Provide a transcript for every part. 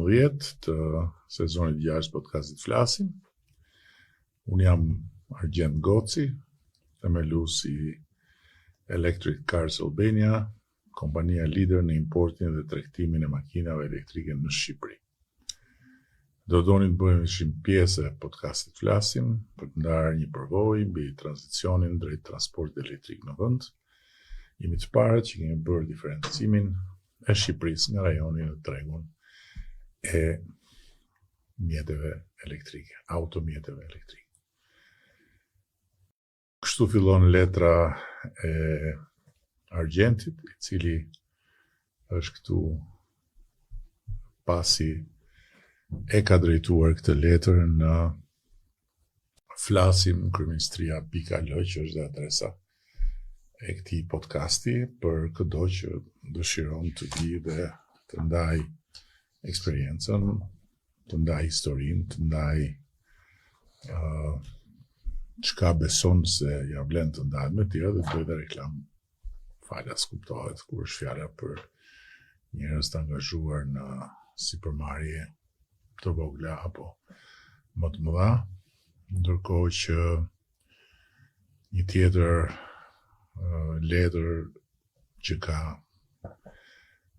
10 të sezonit 6 podcastit Flasim. Unë jam Argjend Goci, themelues i Electric Cars Albania, kompania lider në importin dhe tregtimin e makinave elektrike në Shqipëri. Do doni të bëheshim pjesë e podcastit Flasim për të ndarë një përvojë mbi tranzicionin drejt transportit elektrik në vend. Jemi të parët që kemi bërë diferencimin e Shqipërisë nga rajoni në tregun e mjeteve elektrike, automjeteve elektrike. Kështu fillon letra e Argjendit, i cili është këtu pasi e ka drejtuar këtë letër në Flasim kryeministria.al, që është dhe adresa e këtij podcasti për çdo që dëshiron të vi dhe të ndaj eksperiencën, të ndaj historinë, të ndaj çka beson se ja vlen të ndahet me tjera dhe të bëjë reklam. Falas kuptohet kur është fjala për njerëz të angazhuar në sipërmarrje të vogla apo më të mëdha, ndërkohë që një tjetër letër që ka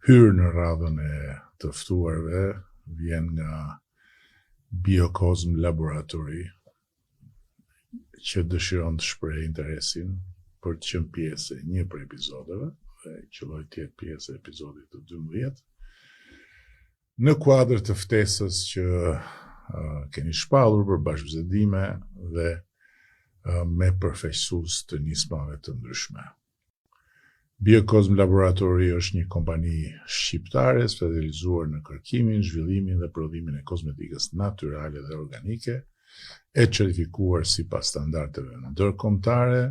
hyrë në radhën e të ftuarve vjen nga Biocosm Laboratory, që dëshiron të shprehë interesin për të qenë pjesë e një prej episodeve, dhe qelloi të jetë pjesë e episodit të 12, në kuadër të ftesës që keni shpallur për bashkëbisedime dhe me përfaqësues të nismave të ndryshme. Biocosm Laboratory është një kompani shqiptare specializuar në kërkimin, zhvillimin dhe prodhimin e kozmetikës natyrale dhe organike, e certifikuar sipas standardeve ndërkombëtare,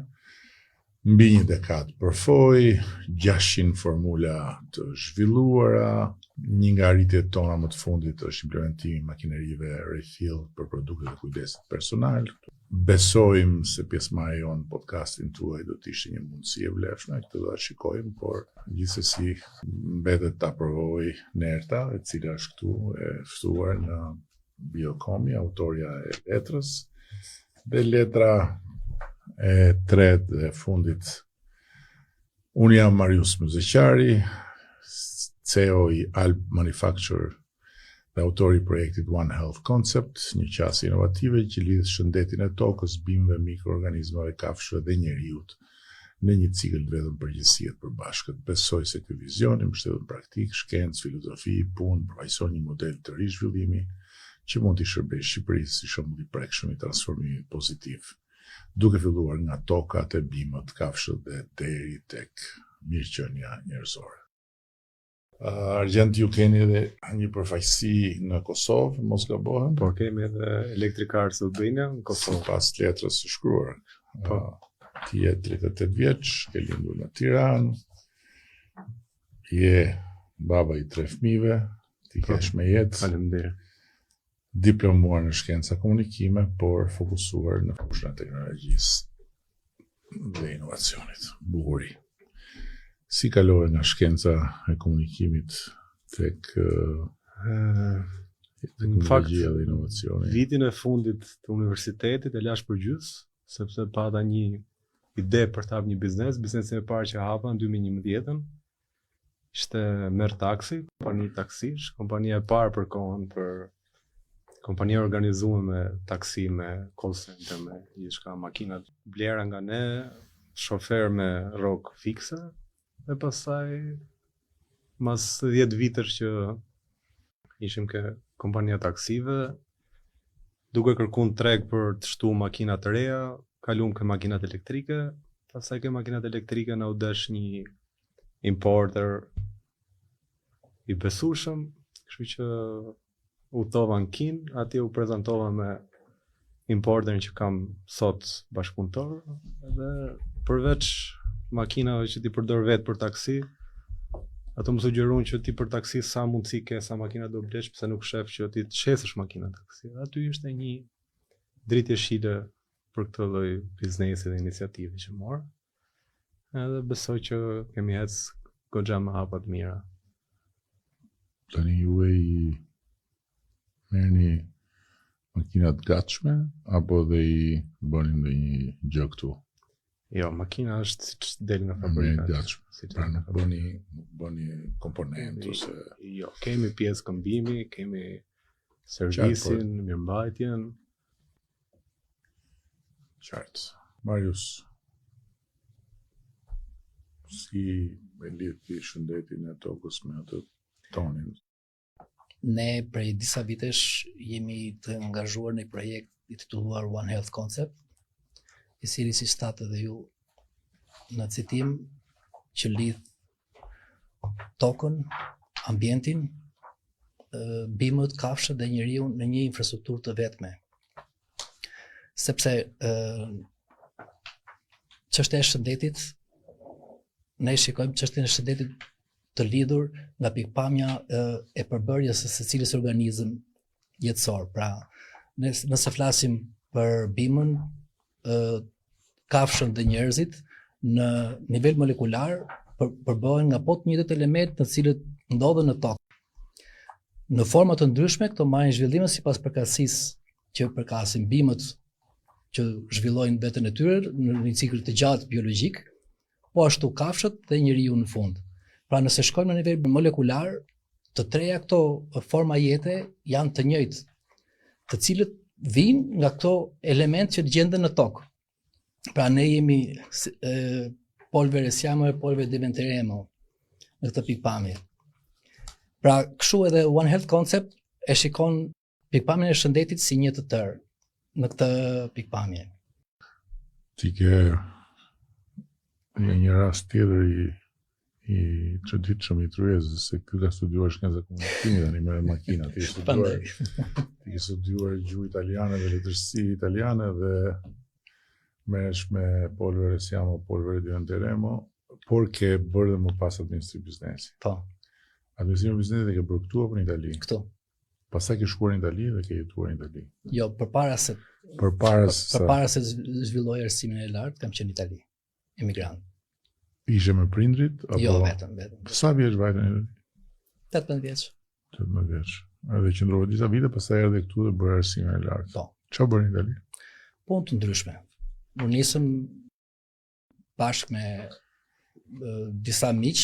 mbi një dekadë përfoj, 600 formula të zhvilluara. Një nga arritjet tona më të fundit është implementimi i makinerive refill për produkte të kujdesit personal. Besojmë se pjesëmarrja jonë në podcastin tuaj do të ishte një mundësi e vlefshme, këtë do ta shikojmë, por gjithsesi mbetet ta provoj Nerta, e cila është këtu e ftuar në Biocomi, autoria e letrës, dhe letra e tretë dhe fundit. Unë jam Marius Muzeqari, CEO i Alp Manufacture dhe autori i projektit One Health Concept, një qasje inovative që lidh shëndetin e tokës, bimëve, mikroorganizmave, kafshëve dhe njeriut në një cikël të vetëm përgjithësie të përbashkët. Besoj se ky vizion i mbështetur në praktikë, shkencë, filozofi, punë, përfaqëson një model të ri zhvillimi që mund t'i shërbejë Shqipërisë si shembull i prekshëm i transformimit pozitiv, duke filluar nga tokat e bimët, kafshët dhe deri tek mirëqenia njerëzore. Argjend, ju keni edhe një përfaqësi në Kosovë, mos gabohem? Po, kemi edhe Electric Cars Albania në Kosovë. Sipas letrës së shkruar. Ti je 38 vjeç, ke lindur në Tiranë, je baba i 3 fëmijëve, ti kesh me jetë. Faleminderit. Diplomuar në shkenca komunikime, por fokusuar në fushën e teknologjisë dhe inovacionit. Bukuri. Si kalove nga shkenca e komunikimit tek teknologjia dhe inovacioni? Vitin e fundit të universitetit e lash përgjys, sepse pata një ide për të hapur një biznes. Biznesin e parë që hapa në 2011 ishte Merr Taxi, kompani taksish, kompania e parë për kohën për kompania organizuar me taksi, me call center, me gjithçka, makinat blera nga ne, shofer me rrok fikse, dhe pastaj mas 10 vitesh që ishim ke kompania taksive, duke kërkuar treg për të shtuar makina të reja, kalum ke makinat elektrike, pastaj ke makinat elektrike na u desh një importer i besueshëm, kështu që udhtova në Kinë, atje u prezantova me importerin që kam sot bashkëpunëtor, dhe përveç makinave që ti përdor vetë për taksi, ato më sugjeruan që ti për taksi sa mundësi ke, sa makina do blesh, pse nuk shef që ti të shesësh makina taksi. Aty ishte një dritje shile për këtë lloj biznesi dhe iniciative që morë. Edhe besoj që kemi ecë goxha me hapa të mira. Tani juve merrni makinat gatshme apo dhe i bëni ndonjë gjë këtu? Jo, makina është siç del nga Merrni fabrika. gatshme. Pra nuk bëni komponent ose Jo, kemi pjesë këmbimi, kemi servisin, mirëmbajtjen. qartë. Marius, si e lidh ti shëndetin e tokës me atë tonin? Ne prej disa vitesh jemi të angazhuar në një projekt i titulluar One Health Concept, i cili si thatë edhe ju në citim që lidh tokën, ambientin, bimët, kafshët dhe njeriu në një infrastrukturë të vetme. Sepse çështja e shëndetit, ne shikojmë çështjen e shëndetit të lidhur nga pikpamja e përbërjes së secilës organizëm jetësor. Pra, nëse flasim për bimën, kafshën dhe njerëzit, në nivel molekular përbëhen nga po të njëjtët elementë të cilët ndodhen në tokë. Në forma të ndryshme, këto marrin zhvillime sipas përkatësisë që përkasin bimët që zhvillojnë veten e tyre në një cikël të gjatë biologjik, po ashtu kafshët dhe njeriu në fund. Pra nëse shkojmë në nivel molekular, të treja këto forma jete janë të njëjtë, të cilët vijnë nga këto elementë që gjenden në tokë. Pra ne jemi polvere siamo e polvere diventeremo në këtë pikpamje. Pra kështu edhe One Health Concept e shikon pikpamjen e shëndetit si një të tërë në këtë pikpamje. Ti ke një rast tjetër i çuditshëm i tryezës, se ky ka studiuar shkenca komunikimi tani me makina. Ti ke studiuar gjuhë italiane dhe letërsi italiane dhe merresh me polvere siamo, polvere diventeremo, por ke bërë dhe më pas administrim biznesi. Po. Administrim biznesi ke bërë këtu apo në Itali? Këtu. Pastaj ke shkuar në Itali dhe ke jetuar në Itali. Jo, përpara se zhvilloj arsimin e lartë, kam qenë në Itali, emigrant. Ishe me prindrit apo? Jo, vetëm. Sa vjeç vajte në Itali? 18 vjeç. 18 vjeç. Edhe qëndrova disa vite, pastaj erdhe këtu dhe bëra arsimin e lartë. Po. Çfarë bëri në Itali? Punë të ndryshme. Unë nisëm bashkë me disa miq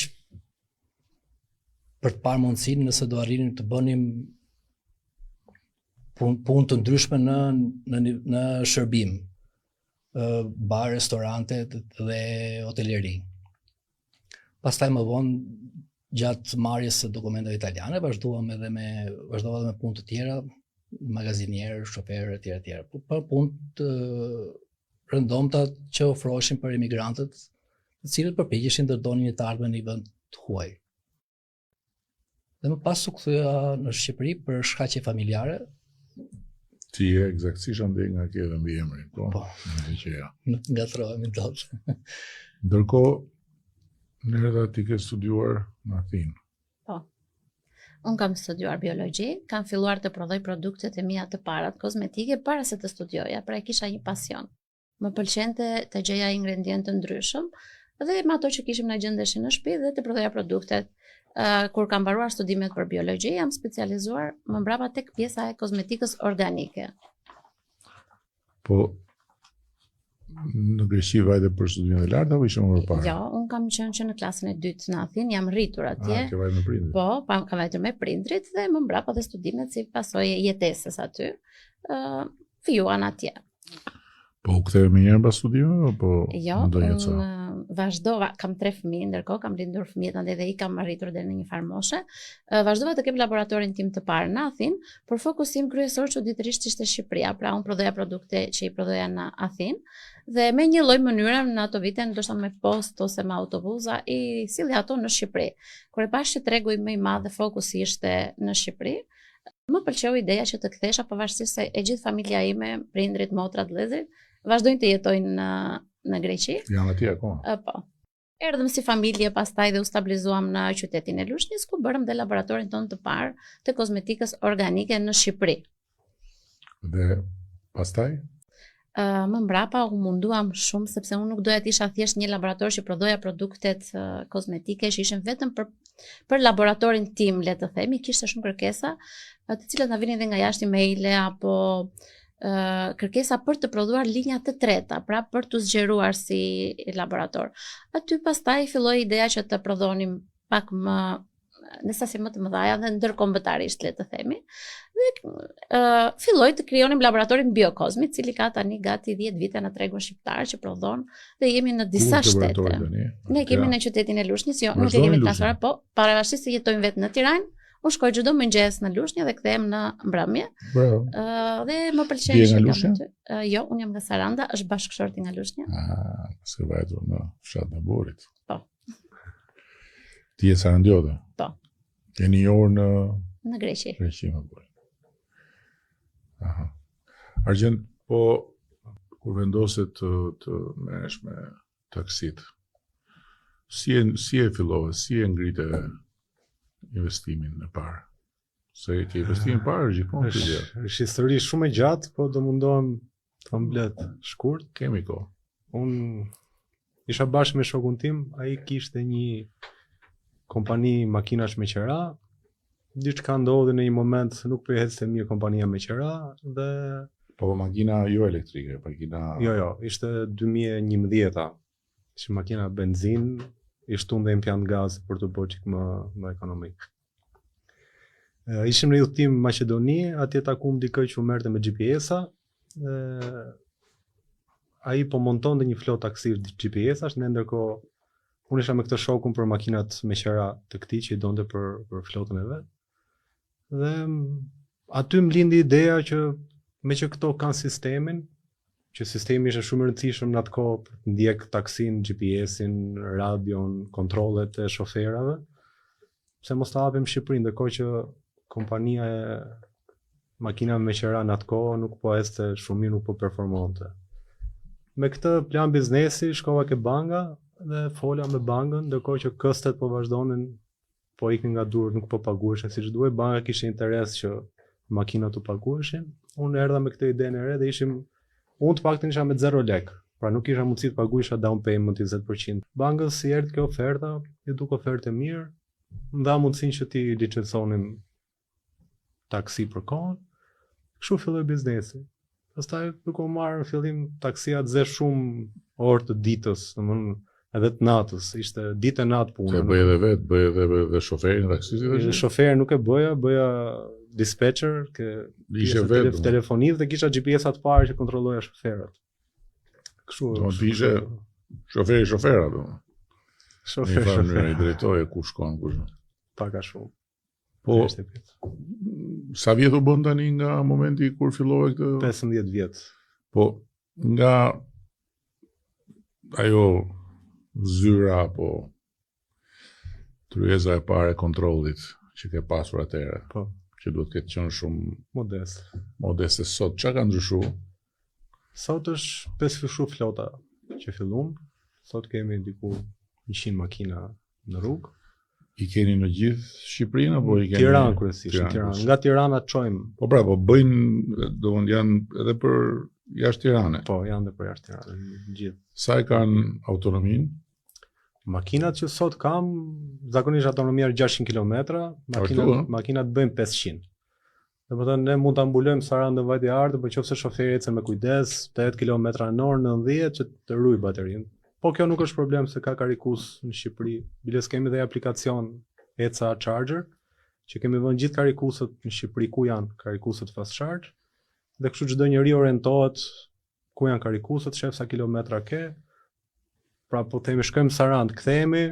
për të parë mundësinë nëse do arrinim të bënim punë të ndryshme në shërbim, bar, restorante dhe hoteleri. Pastaj më vonë, gjatë marrjes së dokumentave italiane, vazhdova edhe me punë të tjera, magazinier, shofer etj. Për punë të rëndomta që ofroheshin për emigrantët, të cilët përpiqeshin të ndërtonin të ardhmen në një vend të huaj. Dhe më pas u kthya në Shqipëri për shkaqe familjare. Ti je eksaktësisht andej nga kjo dhe mbi emrin, po? Po. Nuk ngatrohemi dot. Ndërkohë, Nerda, ti ke studiuar në Athinë. Po. Unë kam studiuar biologji, kam filluar të prodhoj produktet e mia të parat kozmetike para se të studioja, pra e kisha një pasion. Më pëlqente të gjeja ingredientë të ndryshëm dhe me ato që kishim në gjendeshin në shtëpi dhe të prodhoja produktet. Kur kam mbaruar studimet për biologji, jam specializuar më mbrapa tek pjesa e kozmetikës organike. Po, në Greqi vajte për studimet e larta apo ishe më përpara? Jo, unë kam qenë që në klasën e 2 në Athinë, jam rritur atje. Ke vajtë me prindrit? Po, kam vajtur me prindrit dhe më mbrapa dhe studimet si pasojë jetesës aty, filluan atje. Po u ktheve më njëherë pas studimeve apo Jo, unë vazhdova, kam 3 fëmijë, ndërkohë kam lindur fëmijët ande dhe i kam arritur deri në një farë moshe. Vazhdova të kem laboratorin tim të parë në Athinë, por fokusim kryesor çuditërisht ishte Shqipëria, pra unë prodhoja produkte që i prodhoja në Athinë dhe me një lloj mënyre në ato vite, ndoshta me post ose me autobusa, i sillja ato në Shqipëri. Kur e pash që tregu më i madh dhe fokusi ishte në Shqipëri, më pëlqeu ideja që të kthesha pavarësisht se e gjithë familja ime, prindrit, motrat, vëllezërit, vazhdojnë të jetojnë në Greqi. Janë atje akoma? Po. Erdhëm si familje pastaj dhe u stabilizuam në qytetin e Lushnis, ku bërëm dhe laboratorin tonë të parë të kozmetikës organike në Shqipëri. Dhe pastaj? Më mbrapa u munduam shumë sepse unë nuk doja të isha thjesht një laborator që prodhoja produktet kozmetike që ishin vetëm për për laboratorin tim, le të themi, kishte shumë kërkesa, të cilat na vinin dhe nga jashtë emaile apo kërkesa për të prodhuar linja të treta, pra për të zgjeruar si laborator. Aty pastaj filloi ideja që të prodhonim pak më në sasi më të mëdha dhe ndërkombëtarisht, le të themi. Dhe filloi të krijonim laboratorin Biokozmi, i cili ka tani gati 10 vite në tregun shqiptar që prodhon dhe jemi në disa shtete. Ne kemi në qytetin e Lushnjës, jo, nuk e kemi klasore, po pavarësisht se jetojmë vetë në Tiranë, u shkoj çdo mëngjes në Lushnjë dhe kthehem në mbrëmje. Dhe më pëlqen që jam aty. Jo, unë jam nga Saranda, është bashkëshorti nga Lushnja. S'ke vajtur në fshatin e Borit. Po. Ti je sarandiote? Po. Jeni një orë në Greqi. Greqi më Borit. Aha. Argjend, po kur vendoset të merresh me taksit, si e fillove, si e ngrite investimin e parë? Se ke investimin parë gjithmonë të gjatë. Është histori shumë e gjatë, po do mundohem të mbledh shkurt. Kemi kohë. Unë isha bashkë me shokun tim, ai kishte një kompani makinash me qera, diçka ndodhi në një moment se nuk po i ecste mirë kompania me qera dhe po makina jo elektrike, makina Jo, ishte 2011-a. Ishte makina benzin, ishte unë dhe impiant gaz për të bërë çik më ekonomik. Ishim në udhëtim në Maqedoni, atje takuam dikë që u merrte me GPS-a. Ai po montonte një flot taksish GPS-ash, ne ndërkohë unë isha me këtë shokun për makinat me qera të këtij që i donte për flotën e vet. Dhe aty më lindi ideja që me që këto kanë sistemin, që sistemi ishte shumë i rëndësishëm në atë kohë për të ndjek taksin, GPS-in, radion, kontrollet e shoferave, pse mos ta hapim Shqipërinë, ndërkohë që kompania e makinave me qera në atë kohë nuk po ecte shumë mirë, nuk po performonte. Me këtë plan biznesi shkova ke banka dhe fola me bankën, ndërkohë që këstet po vazhdonin, po ikin nga durr, nuk po paguheshin siç duhej. Banka kishte interes që makinat u paguheshin. Unë erdha me këtë idenë e re dhe unë të paktën isha me 0 lek. Pra nuk isha mundësi të paguajsha down payment 20%. Bankës si erdhi kjo oferta, i duk ofertë mirë, më dha mundësinë që ti licenconim taksi për kohën. Kështu filloi biznesi. Pastaj duke u marrë në fillim taksia të zë shumë orë të ditës, domethënë edhe të natës, ishte ditë e natë punë. Se bëj edhe vetë, bëj edhe shoferin taksisit. Shoferin nuk e bëja dispatcher, ishe vetë telefonit dhe kisha GPS-a të parë që kontrolloja shoferat. Kështu. Do të ishe shofera do. Shofer i drejtoje ku shkon kush. Pak a shumë. Po sa vjet u bën tani nga momenti kur filloi këtë? 15 vjet. Po nga ajo zyra apo tryeza e parë e kontrollit që ke pasur atëherë. Po. Që duhet të ketë qenë shumë modeste sot. Çka ka ndryshuar? Sot është 5 fushu flota që fillum. Sot kemi diku 100 makina në rrugë. I keni në gjithë Shqipërinë apo i keni Tiranë kryesisht, Tiranë. Nga Tirana çojmë. Po pra, po bëjnë, domethënë janë edhe për jashtë Tiranës. Po, janë edhe për jashtë Tiranës, gjithë. Sa e kanë autonominë? Makinat që sot kam, zakonisht autonomia 600 km, makinat bëjnë 500. Domethënë ne mund ta mbulojmë Sarandë dhe vajtë e ardhë, por nëse shoferi ecën me kujdes, 80 km/h, 90 që të ruaj baterinë. Po kjo nuk është problem se ka karikus në Shqipëri. Biles kemi dhe aplikacion ECA Charger, që kemi vënë gjithë karikusët në Shqipëri ku janë karikusët fast charge, dhe kështu çdo njeri orientohet ku janë karikusët, shef sa kilometra ke. Pra po themi shkojmë Sarandë, kthehemi,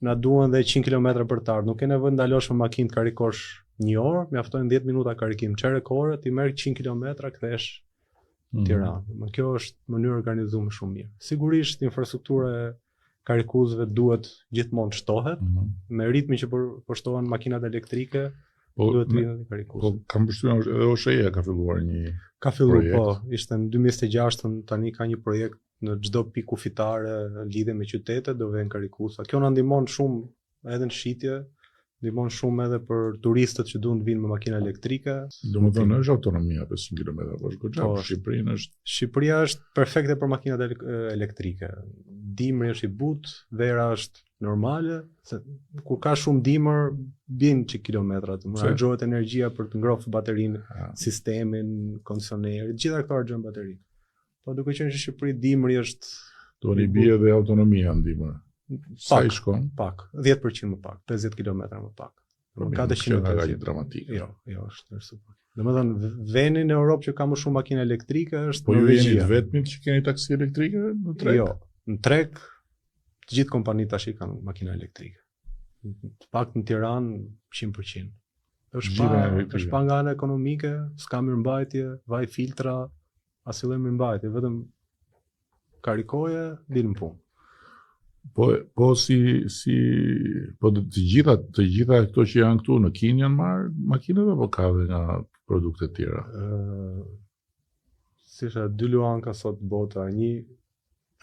na duan dhe 100 km për të ardhur. Nuk ke nevojë ndalosh me makinë të karikosh 1 orë, mjaftojnë 10 minuta karikim. Çerek orë ti merr 100 km, kthesh në Tiranë. Më kjo është mënyrë organizuar shumë mirë. Sigurisht infrastruktura e karikusëve duhet gjithmonë shtohet, me ritmin që po shtohen makinat elektrike, duhet të vinë karikusë. Po kam përshtypjen edhe OSHE ka filluar një Ka filluar, po, ishte në 2026, tani ka një projekt në çdo pikë kufitare lidhe me qytete do vjen karikusa. Kjo na ndihmon shumë edhe në shitje, ndihmon shumë edhe për turistët që duan të vinë me makina elektrike. Domethënë është autonomia 500 km, po është goxha. Shqipëria është perfekte për makinat elektrike. Dimri është i butë, vera është normale, se kur ka shumë dimër, bin që kilometrat, harxhohet energjia për të ngrohtë baterinë, sistemin, kondicionerin, gjitha këto harxhojnë baterinë. Po duke qenë që Shqipëri dimri është do një bie dhe autonomia në dimër. Sa i shkon? Pak, 10% më pak, 50 km më pak. Ka të që dramatike. Jo, është super. Domethënë veni në Europë që ka më shumë makina elektrike është po Norvegjia. Po ju jeni të vetmit që keni taksi elektrike në treg? Jo, në treg të gjithë kompanitë tash kanë makina elektrike. Të paktën në Tiranë 100%. Është pa nga ana ekonomike, s'ka mirëmbajtje, vaj filtra, as fillon mirëmbajtje, vetëm karikoje, dilën punë. Po të gjitha këto që janë këtu në Kinë janë marrë makinat apo ka dhe nga produkte tjera? Si është 2 luanka sot bota, një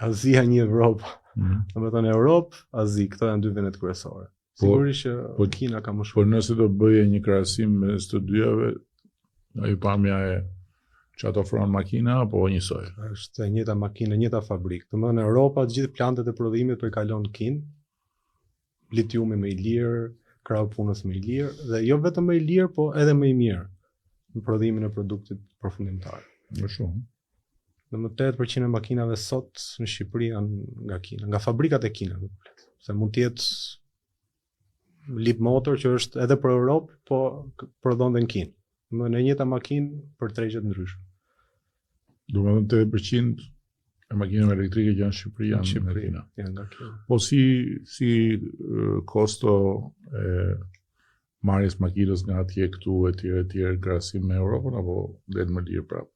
Azia, një Evropë. Domethënë Europë, Azi, këto janë 2 vendet kryesore. Sigurisht që Kina ka më shumë. Por nëse do bëje një krahasim mes të dyave, ajo pamja e çfarë ofron makina apo njësoj? Është e njëjta makinë, e njëjta fabrikë. Domethënë në Europë të gjithë plantet e prodhimit po i kalon në Kinë. Litiumi më i lirë, krahu punës më i lirë dhe jo vetëm më i lirë, po edhe më i mirë në prodhimin e produktit përfundimtar. Më shumë. Domethënë 80% e makinave sot në Shqipëri janë nga Kina, nga fabrikat e Kinës. Se mund të jetë Leap Motor që është edhe për Europë, po prodhon dhe në Kinë. Në njëta makinë për tregjet ndryshme. Domethënë 80% e makinave elektrike që janë në Shqipëri janë nga Kina. Po si kosto e marrjes makinës nga atje këtu etj krahasim me Europën apo det më lirë prapë?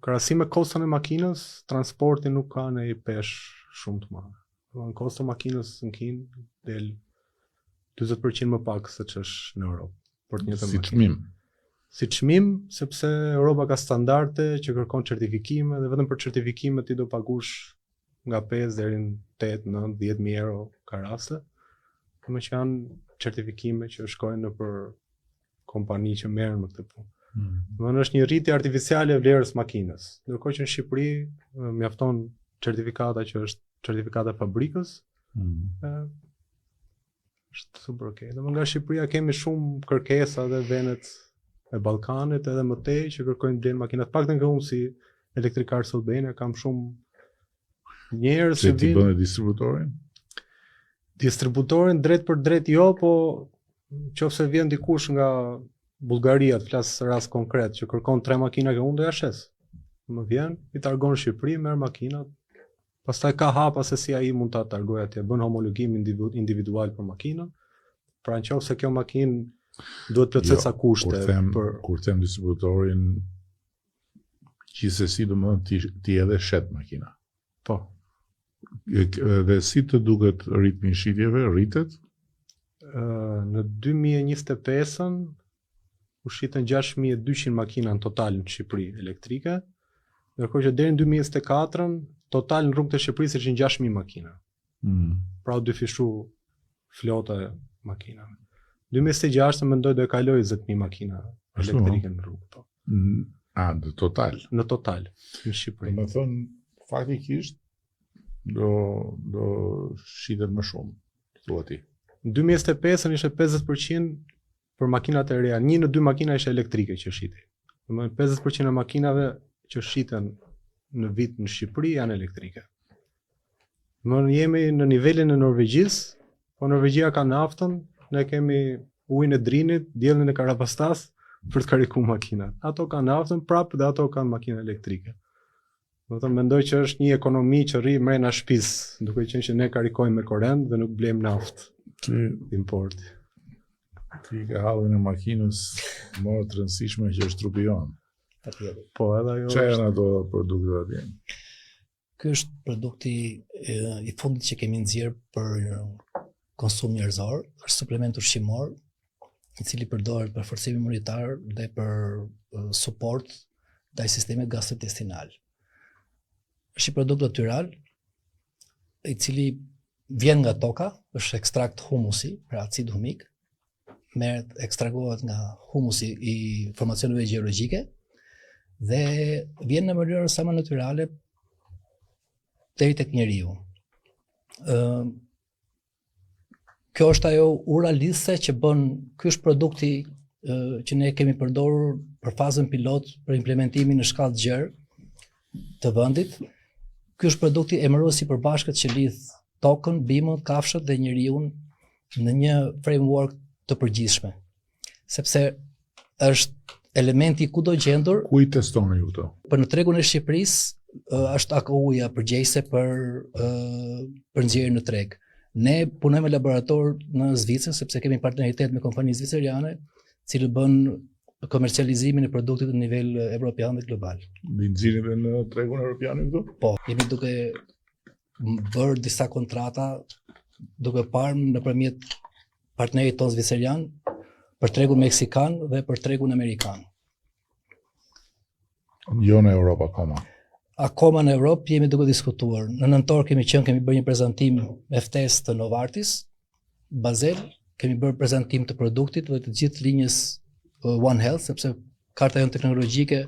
Krahasim me koston e makinës, transporti nuk ka ne pesh shumë të madhe. Domethënë kosto makinës në Kinë del 40% më pak se ç'është në Europë. Për të njëjtën makinë. Si çmim, sepse Europa ka standarde që kërkon certifikime dhe vetëm për certifikimet ti do pagush nga 5 deri në 8, 9, 10.000 euro ka raste. Më që janë certifikime që shkojnë në për kompani që merren me këtë punë. Domethënë është një rritje artificiale e vlerës makinës. Ndërkohë që në Shqipëri mjafton certifikata që është certifikata fabrikës. Është super okay. Domethënë nga Shqipëria kemi shumë kërkesa dhe vendet e Ballkanit edhe më tej që kërkojnë blen makina. Paktën që unë si elektrikar sot bëjnë kam shumë njerëz që vinë. Ti bën distributorin? Distributorin drejt për drejt jo, po nëse vjen dikush nga Bullgaria, të flas rast konkret që kërkon 3 makina që unë do ja shes. Më vjen, i targon në Shqipëri, merr makinat. Pastaj ka hapa se si ai mund ta targojë atje, bën homologim individual për makinën. Pra nëse kjo makinë duhet plotësisht sa kushte kur them distributorin gjithsesi domethënë ti edhe shet makina. Po. Dhe si të duket ritmi i shitjeve, rritet? Në 2025-ën u shitën 6200 makina në total në Shqipëri elektrike, ndërkohë që deri në 2024-ën total në rrugët e Shqipërisë ishin 6000 makina. Pra u dyfishu flota e makinave. 2026 mendoj do e kaloj 20.000 makina elektrike në rrugë. Po. Në total? Në total, në Shqipëri. Më thënë, faktikisht, do shitet më shumë, thua ti. Në 2025 ishte 50% për makinat e reja. 1 në 2 makina ishte elektrike që shitej. Domethënë 50% e makinave që shiten në vit në Shqipëri janë elektrike. Domethënë jemi në nivelin e Norvegjisë, po Norvegjia ka naftën, ne kemi ujin e Drinit, diellin e Karabastas për të karikuar makinat. Ato kanë naftën prapë dhe ato kanë makina elektrike. Domethënë mendoj që është një ekonomi që rri mrena shtëpisë, duke qenë që ne karikojmë me korrent dhe nuk blejmë naftë import. Ti ke hallin e makinës më të rëndësishme që është trupi jonë. Po edhe ajo. Çfarë janë ato produkte atje? Ky është produkti i fundit që kemi nxjerr për konsum njerëzor, është suplement ushqimor, i cili përdoret për forcim imunitar dhe për suport ndaj sistemit gastrointestinal. Është një produkt natyral, i cili vjen nga toka, është ekstrakt humusi, pra acid humik, merret ekstrahohet nga humusi i formacioneve gjeologjike dhe vjen në mënyrë sa më natyrale deri tek njeriu. Kjo është ajo ura lidhse që bën, ky është produkti që ne kemi përdorur për fazën pilot për implementimin në shkallë gjerë të vendit. Ky është produkti emërues i përbashkët që lidh tokën, bimën, kafshët dhe njeriu në një framework të përgjithshme. Sepse është elementi kudo gjendur. Ku i testoni ju këto? Për në tregun e Shqipërisë është AKU-ja përgjegjëse për nxjerrje në treg. Ne punojmë në laborator në Zvicër sepse kemi partneritet me kompani zviceriane, cilët bën komercializimin e produktit në nivel evropian dhe global. Mbi nxirrin dhe në tregun evropian këtu? Po, jemi duke bërë disa kontrata duke parë nëpërmjet partnerit tonë zvicerian për tregun meksikan dhe për tregun amerikan. Jo në Europë akoma. Akoma në Europë jemi duke diskutuar. Në nëntor kemi bërë një prezantim me ftesë të Novartis, Basel, kemi bërë prezantim të produktit dhe të gjithë linjës One Health, sepse karta jonë teknologjike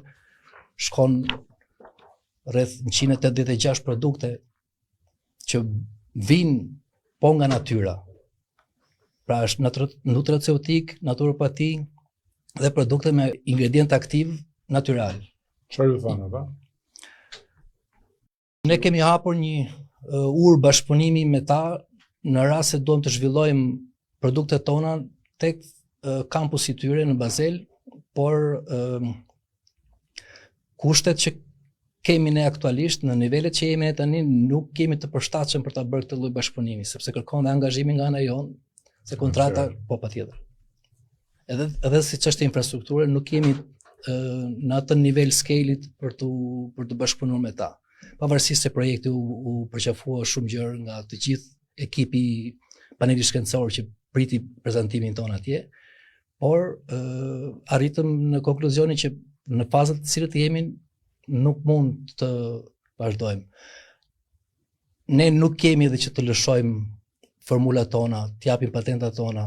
shkon rreth 186 produkte që vinë po nga natyra. Pra është nutraceutik, naturopati dhe produkte me ingredient aktiv natyral. Çfarë ju thanë ata? Ne kemi hapur një urë bashkëpunimi me ta në rast se duam të zhvillojmë produktet tona tek kampusi i tyre në Basel, por kushtet që kemi ne aktualisht në nivelet që jemi ne tani nuk kemi të përshtatshëm për ta bërë këtë lloj bashkëpunimi, sepse kërkon dhe angazhimin nga ana jonë, se kontrata po patjetër. Edhe si çështje infrastrukture nuk kemi në atë nivel scale-it për të bashkëpunuar me ta. Pavarësisht se projekti u përqafua shumë gjërë nga të gjithë ekipi panelit shkencor që priti prezantimin ton atje, por arritëm në konkluzionin që në fazat të cilët jemi nuk mund të vazhdojmë. Ne nuk kemi edhe që të lëshojmë formulat tona, të japim patentat tona,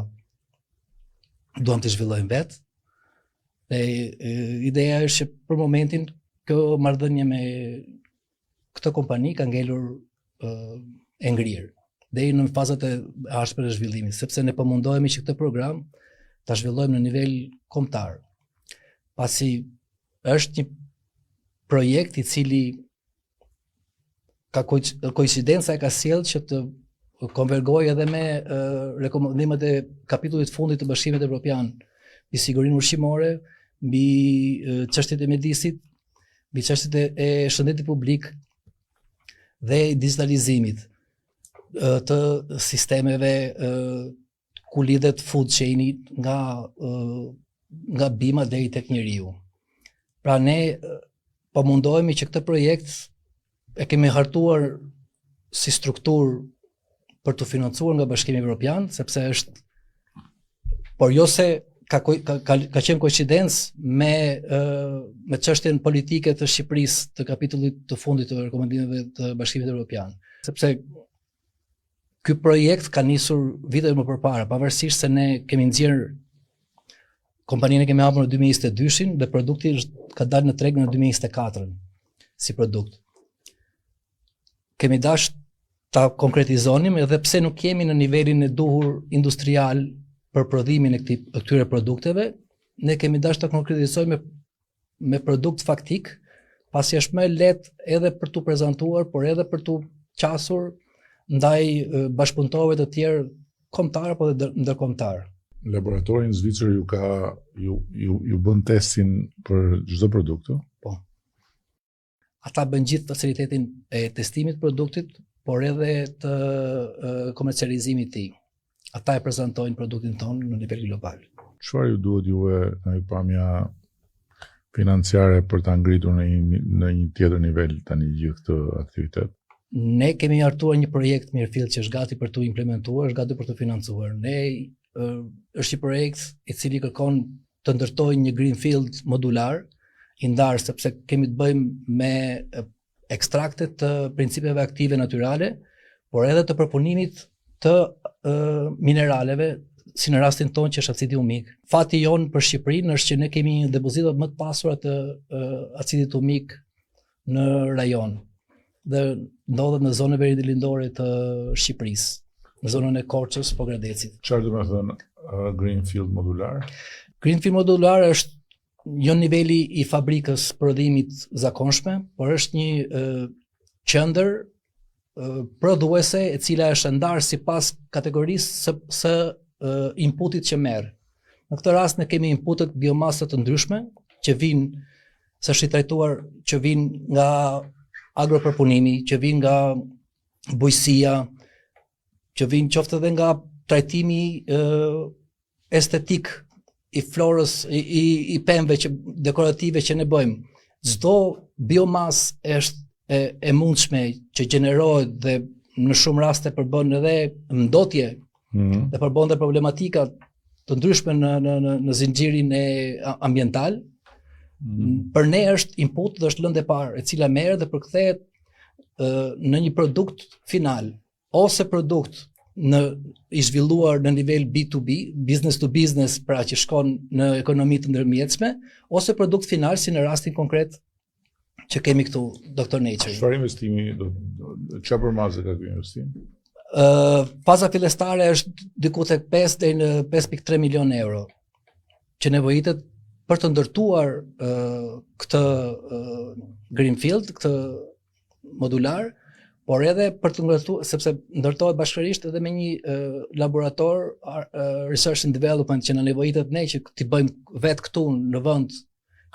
duam të zhvillojmë vetë. Dhe ideja është që për momentin kjo marrëdhënie me këtë kompani ka ngelur e ngrirë deri në fazat e ashpra të zhvillimit, sepse ne po mundohemi që këtë program ta zhvillojmë në nivel kombëtar. Pasi është një projekt i cili ka koincidenca e ka sjellë që të konvergojë edhe me rekomandimet e kapitullit fundit të Bashkimit Evropian mbi sigurinë ushqimore, mbi çështjet e mjedisit, mbi çështjet e shëndetit publik dhe digitalizimit të sistemeve ku lidhet food chain-i nga bima deri tek njeriu. Pra ne po mundohemi që këtë projekt e kemi hartuar si strukturë për të financuar nga Bashkimi Evropian, sepse është, por jo se ka qenë koincidencë me çështjen politike të Shqipërisë të kapitullit të fundit të rekomandimeve të Bashkimit Evropian. Sepse ky projekt ka nisur vite më përpara, pavarësisht se ne kemi nxjerr kompaninë kemi hapur në 2022-shin dhe produkti ka dalë në treg në 2024 si produkt. Kemi dashur ta konkretizonim edhe pse nuk kemi në nivelin e duhur industrial për prodhimin e këtyre produkteve, ne kemi dashur ta konkretizojmë me produkt faktik, pasi është më lehtë edhe për tu prezantuar, por edhe për tu qasur ndaj bashkëpunëtorëve të tjerë kombëtar apo ndërkombëtar. Laboratori në Zvicër ju bën testin për çdo produkt? Po. Ata bën gjithë facilitetin e testimit produktit, por edhe të komercializimit të tij. Ata e prezantojnë produktin tonë në nivel global. Çfarë ju duhet juve nga pamja financiare për ta ngritur në një tjetër nivel tani gjithë këtë aktivitet? Ne kemi hartuar një projekt mirëfill që është gati për të implementuar, është gati për të financuar. Është një projekt i cili kërkon të ndërtojë një greenfield modular, i ndarë sepse kemi të bëjmë me ekstrakte të principeve aktive natyrale, por edhe të përpunimit të mineraleve, si në rastin tonë që është acidi humik. Fati jonë për Shqipërinë është që ne kemi depozitat më të pasura të acidit humik në rajon dhe ndodhet në zonën veritilindore të Shqipërisë. në zonën e Korçës, po Gradecit. Çfarë do të thënë greenfield modular? Greenfield modular është jo niveli i fabrikës prodhimit zakonshme, por është një qendër prodhuese e cila është ndarë sipas kategorisë së inputit që merr. Në këtë rast ne kemi inputet biomasa të ndryshme që vijnë së shtrajtuar, që vijnë nga agropërpunimi, që vijnë nga bujësia, që vijnë qoftë edhe nga trajtimi estetik i florës, i pemëve që dekorative që ne bëjmë. Çdo biomasë është e mundshme që gjenerohet dhe në shumë raste përbën edhe ndotje dhe përbën dhe problematika të ndryshme në zinxhirin e ambiental. Për ne është input dhe është lëndë e parë, e cila merret dhe përkthehet në një produkt final, ose produkt i zhvilluar në nivel B2B, business to business, pra që shkon në ekonomi të ndërmjetësme, ose produkt final si në rastin konkret që kemi këtu Dr. Nature. Çfarë investimi çfarë përmazë ka ky investim? Faza fillestare është diku tek 5 deri në 5.3 milion euro, që nevojitet për të ndërtuar këtë greenfield, këtë modular, por edhe për të ndërtuar, sepse ndërtohet bashkërisht edhe me një laborator research and development që në nevojitet ne që t'i bëjmë vetë këtu në vend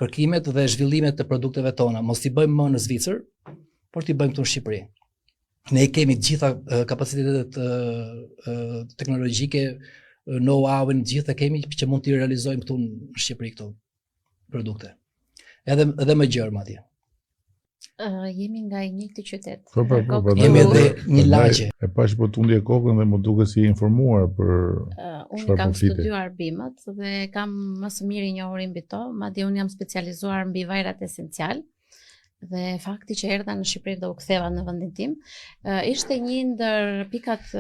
kërkimet dhe zhvillimet të produkteve tona, mos t'i bëjmë më në Zvicër, por t'i bëjmë këtu në Shqipëri. Ne kemi të gjitha kapacitetet teknologjike, know-how-in gjithë kemi që mund t'i realizojmë këtu në Shqipëri këto produkte. Edhe më gjerë madje. Jemi nga i njëjti qytet. Po. Jemi edhe një lagje. E pash po tundje kokën dhe më duket si informuar për unë kam studiuar bimët dhe kam më së miri njohuri mbi to, madje unë jam specializuar mbi vajrat esencial. Dhe fakti që erdha në Shqipëri dhe u ktheva në vendin tim, ishte një ndër pikat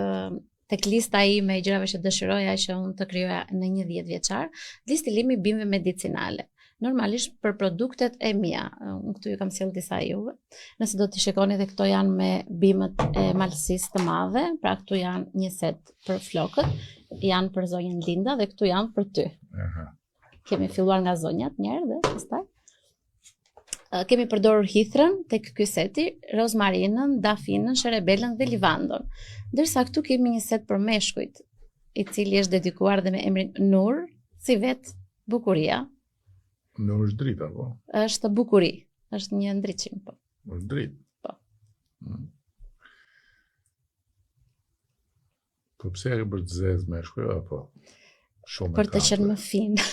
tek lista ime e gjërave që dëshiroja që unë të krijoja në një 10 vjeçar, distillimi i bimëve medicinale. Normalisht për produktet e mia, unë këtu ju kam sjell disa juve. Nëse do t'i shikoni dhe këto janë me bimët e malësisë të madhe, pra këtu janë një set për flokët, janë për zonjën Linda dhe këtu janë për ty. Kemi filluar nga zonjat një herë dhe pastaj kemi përdorur hithrën tek ky seti, rozmarinën, dafinën, sherebelën dhe livandon. Ndërsa këtu kemi një set për meshkujt, i cili është dedikuar dhe me emrin Nur, si vet bukuria. Nur është drita, po. Është bukuri, është një ndriçim, po. Është dritë. Po. Po pse e ke bërë të zezë meshkuj apo shumë? Për të qenë më finë.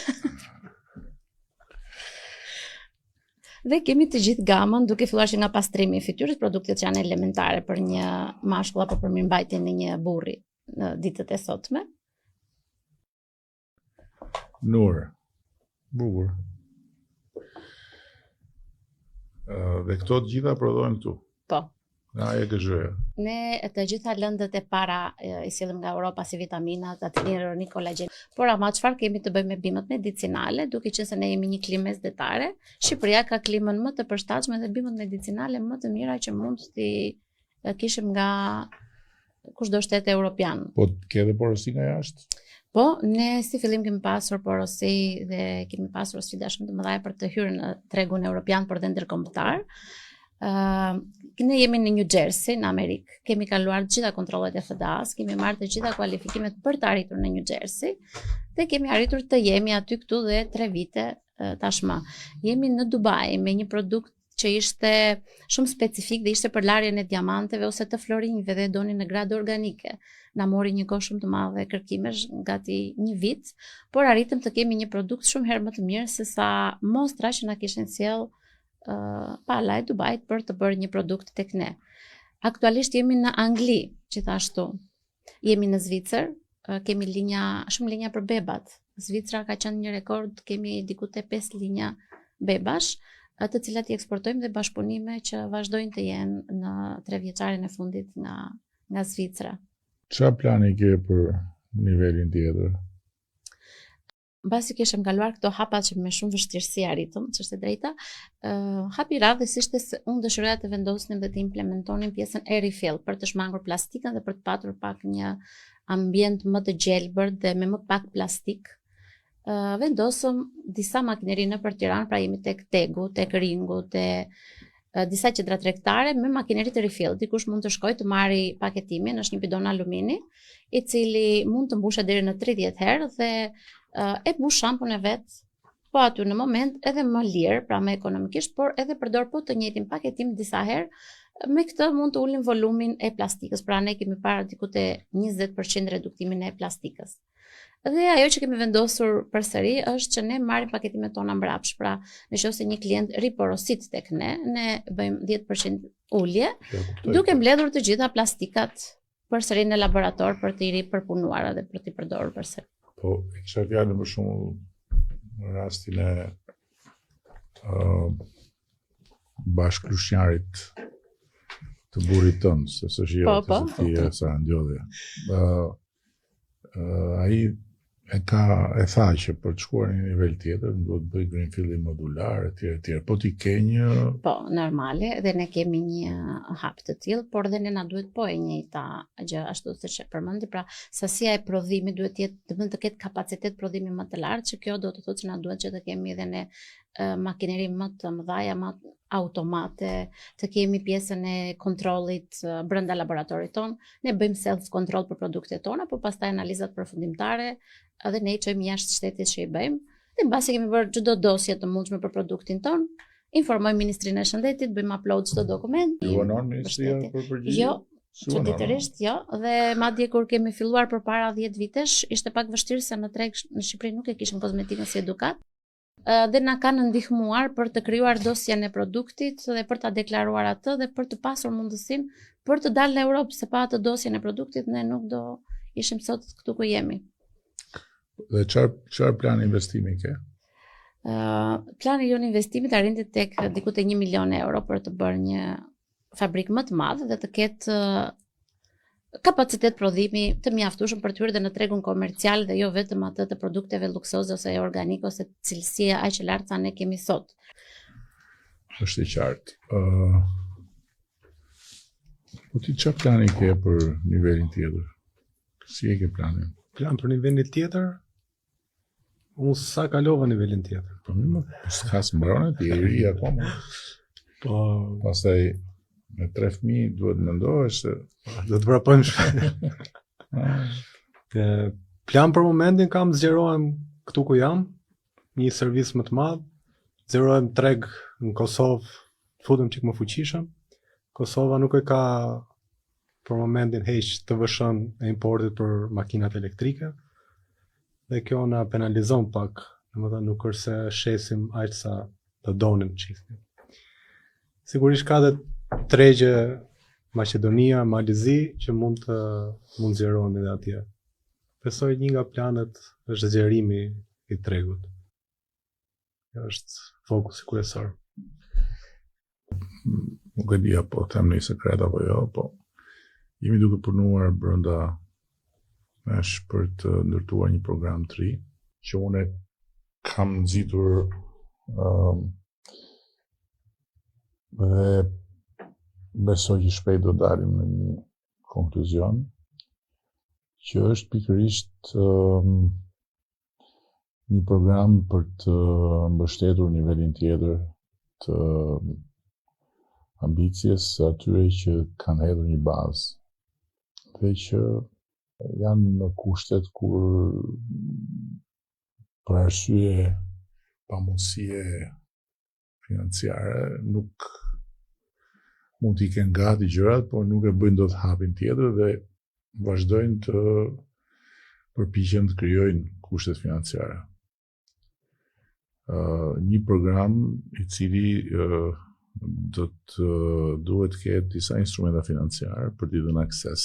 Dhe kemi të gjithë gamën, duke filluar që nga pastrimi i fytyrës, produktet që janë elementare për një mashkull apo për mirëmbajtjen e një burri në ditët e sotme. Nur. Bukur. Dhe këto të gjitha prodhohen këtu. Po. Nga EGZ. Ne të gjitha lëndët e para i sillim nga Europa, si vitaminat, atinironi, kolagjen. Por ama çfarë kemi të bëjmë me bimët medicinale, duke qenë se ne jemi një klimë mesdhetare, Shqipëria ka klimën më të përshtatshme dhe bimët medicinale më të mira që mund t'i kishim nga kushdo shtet evropian. Po ke edhe porosi nga jashtë? Po, ne si fillim kemi pasur porosi dhe kemi pasur sfida shumë të mëdha për të hyrë në tregun evropian por dhe ndërkombëtar. Ne jemi në New Jersey, në Amerikë. Kemi kaluar të gjitha kontrollet e FDA-s, kemi marrë të gjitha kualifikimet për të arritur në New Jersey dhe kemi arritur të jemi aty këtu dhe 3 vite tashmë. Jemi në Dubai me një produkt që ishte shumë specifik dhe ishte për larjen e diamanteve ose të florinjve dhe doni në gradë organike. Na mori një kohë shumë të madhe kërkimesh, gati një vit, por arritëm të kemi një produkt shumë herë më të mirë se sa mostra që na kishin sjell pala e Dubait për të bërë një produkt tek ne. Aktualisht jemi në Angli, gjithashtu. Jemi në Zvicër, kemi shumë linja për bebat. Zvicra ka qenë një rekord, kemi diku te 5 linja bebash, të cilat i eksportojmë dhe bashkëpunime që vazhdojnë të jenë në 3 vjeçarin e fundit nga Zvicra. Çfarë plani ke për nivelin tjetër? mbasi kishim kaluar këto hapa që me shumë vështirësi arritëm, që është e drejta, hapi radhës ishte se unë dëshiroja të vendosnim dhe të implementonim pjesën e refill për të shmangur plastikën dhe për të patur pak një ambient më të gjelbër dhe me më pak plastik. Vendosëm disa makineri në për Tiranë, pra jemi tek Tegu, tek Ringu, disa qendra tregtare me makineri të refill. Dikush mund të shkojë të marri paketimin, është një bidon alumini, i cili mund të mbushet deri në 30 herë dhe e mbush shampun e vet, po aty në moment edhe më lirë, pra më ekonomikisht, por edhe përdor po të njëjtin paketim disa herë. Me këtë mund të ulim volumin e plastikës, pra ne kemi parë diku te 20% reduktimin e plastikës. Dhe ajo që kemi vendosur përsëri është që ne marrim paketimet tona mbrapsht, pra nëse një klient riporosit tek ne bëjmë 10% ulje, duke mbledhur të gjitha plastikat përsëri në laborator për të i ripërpunuara dhe për t'i përdorur përsëri. Po, kisha fjalën për shumë në rastin e bashkëlushnjarit të burrit tënd, se s'është jo të ti e sa ndjodhe. Ai e tha që për të shkuar në një nivel tjetër duhet të bëj greenfielding modular etj. Po ti ke një normale dhe ne kemi një hap të tillë, por dhe ne na duhet po e njëjta gjë ashtu siç e përmendi, pra sasia e prodhimit duhet të ketë kapacitet prodhimi më të lartë, që kjo do të thotë që na duhet që të kemi edhe ne makineri më të mëdha, më automate, të kemi pjesën e kontrollit brenda laboratorit ton. Ne bëjmë self control për produktet tona, por pastaj analizat përfundimtare edhe ne i çojmë jashtë shtetit që i bëjmë. Dhe mbasi kemi bërë çdo dosje të mundshme për produktin ton, informojmë Ministrinë e Shëndetit, bëjmë upload çdo dokument. Ju vonon Ministria për përgjigje? Jo, çuditërisht jo, dhe madje kur kemi filluar përpara 10 vitesh, ishte pak vështirë se në treg në Shqipëri nuk e kishim kozmetikën si edukat. Dhe na kanë ndihmuar për të krijuar dosjen e produktit dhe për ta deklaruar atë dhe për të pasur mundësinë për të dalë në Europë, se pa atë dosjen e produktit ne nuk do ishim sot këtu ku jemi. Dhe çfarë plan investimi ke? Plani jon investimit arrinte tek diku te 1 milion euro për të bërë një fabrikë më të madhe dhe të ketë kapacitet prodhimi të mjaftueshëm për të hyrë dhe në tregun komercial dhe jo vetëm atë të produkteve luksoze ose organike ose cilësia aq e lartë sa ne kemi sot. Është e qartë. Po ti çfarë plani ke për nivelin tjetër? Si e ke planin? Plan për nivelin tjetër? Unë sa kalova nivelin tjetër. Po më s'ka mbrojnë, ti e ri akoma. Po pastaj me 3 fëmijë duhet mendohesh se do të vrapojmë shpejt. Plan për momentin kam, zgjerohem këtu ku jam, një servis më të madh, zgjerohem treg në Kosovë, futem çik më fuqishëm. Kosova nuk e ka për momentin heq të vëshën e importit për makinat elektrike, dhe kjo na penalizon pak, domethënë nuk është se shesim aq sa të donim çiftin. Sigurisht ka dhe tregje Maqedonia, Malizi që mund zgjerohemi edhe atje. Besoj një nga planet është zgjerimi i tregut. Kjo është fokusi kryesor. Nuk e di apo them një sekret apo jo, po jemi duke punuar brenda nesh për të ndërtuar një program të ri që unë kam nxitur dhe besoj që shpejt do dalim në një konkluzion që është pikërisht një program për të mbështetur nivelin tjetër të ambicjes atyre që kanë hedhur një bazë dhe që janë në kushtet kur për arsye pamundësie financiare nuk mund t'i kenë gati gjërat, por nuk e bëjnë dot hapin tjetër dhe vazhdojnë të përpiqen të krijojnë kushtet financiare. Një program i cili duhet të ketë disa instrumenta financiare për t'i dhënë akses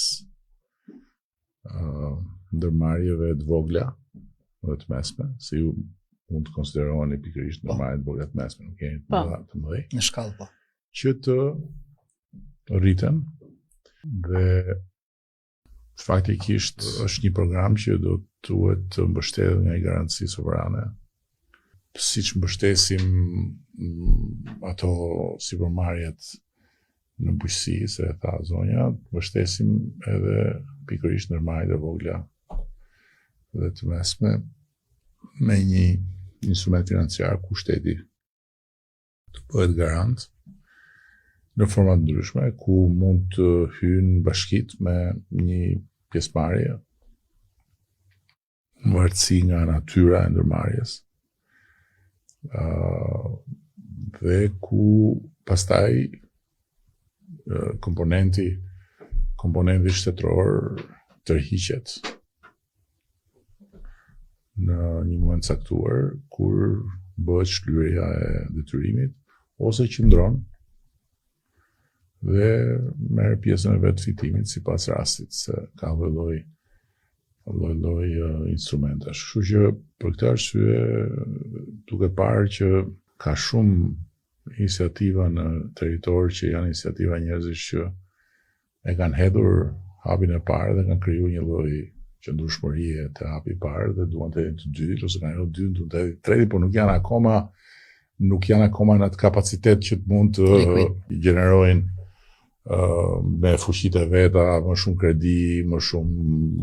ndërmarrjeve të vogla dhe të mesme, se ju mund të konsideroheni pikërisht ndërmarrjet të vogla të mesme, nuk keni të mëdhej. Në shkallë po. Që të rriten dhe faktikisht është një program që do duhet të mbështetet nga një garanci sovrane. Siç mbështesim ato sipërmarrjet në bujqësi, se e tha zonja, mbështesim edhe pikërisht ndërmarrjet e vogla dhe të mesme me një instrument financiar ku shteti të bëhet garant në forma të ndryshme, ku mund të hyjnë bashkit me një pjesëmarrje, varësi nga natyra e ndërmarrjes, dhe ku pastaj komponenti shtetëror tërhiqet në një moment caktuar kur bëhet shlyerja e detyrimit ose qëndron dhe merr pjesën e vet fitimit sipas rastit, se ka lloj instrumentash. Kështu që për këtë arsye duke parë që ka shumë iniciativa në territor që janë iniciativa njerëzish që e kanë hedhur hapin e parë dhe kanë krijuar një lloj qëndrueshmërie të hapi i parë dhe duan të jenë të dytë ose kanë dy, duan të jenë të tretë, por nuk janë akoma në atë kapacitet që mund të gjenerojnë me fuqitë e veta, më shumë kredi, më shumë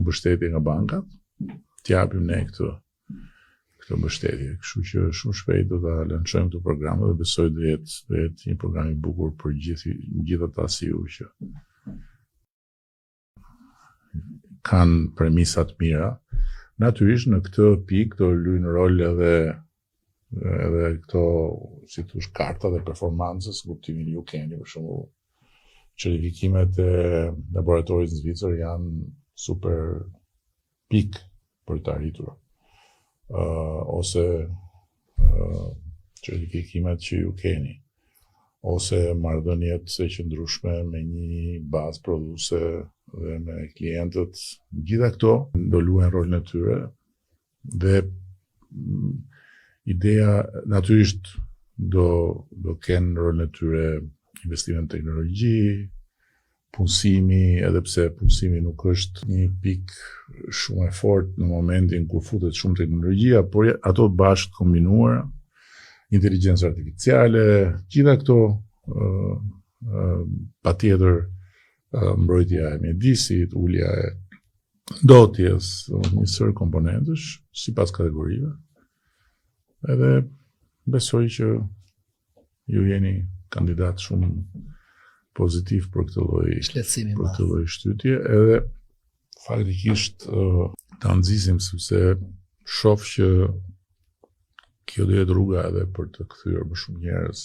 mbështetje nga bankat, t'japim ne këtë mbështetje. Kështu që shumë shpejt do ta lançojmë këtë program dhe besoj do jetë një program i bukur për gjithë ata si ju që kanë premisa të mira. Natyrisht në këtë pikë do luajnë rol edhe këto, si thosh, karta dhe performancës, kuptimin ju keni për shembull. Certifikimet e laboratorit në Zvicër janë super pik për të arritur. Ose certifikimet që ju keni, ose marrëdhëniet e qëndrueshme me një bazë prodhuese dhe me klientët. Gjitha këto do luajnë rolin e tyre dhe ideja natyrisht do kenë rolin e tyre investime në teknologji, punësimi, edhe pse punësimi nuk është një pikë shumë e fortë në momentin kur futet shumë teknologjia, por ato bashkë kombinuara, inteligjencë artificiale, gjitha këto patjetër mbrojtja e mjedisit, ulja e ndotjes, një sër komponentësh sipas kategorive. Edhe besoj që ju jeni kandidat shumë pozitiv për këtë lloj shtytje, edhe faktikisht ta nxisim sepse shoh që kjo do jetë rruga edhe për të kthyer më shumë njerëz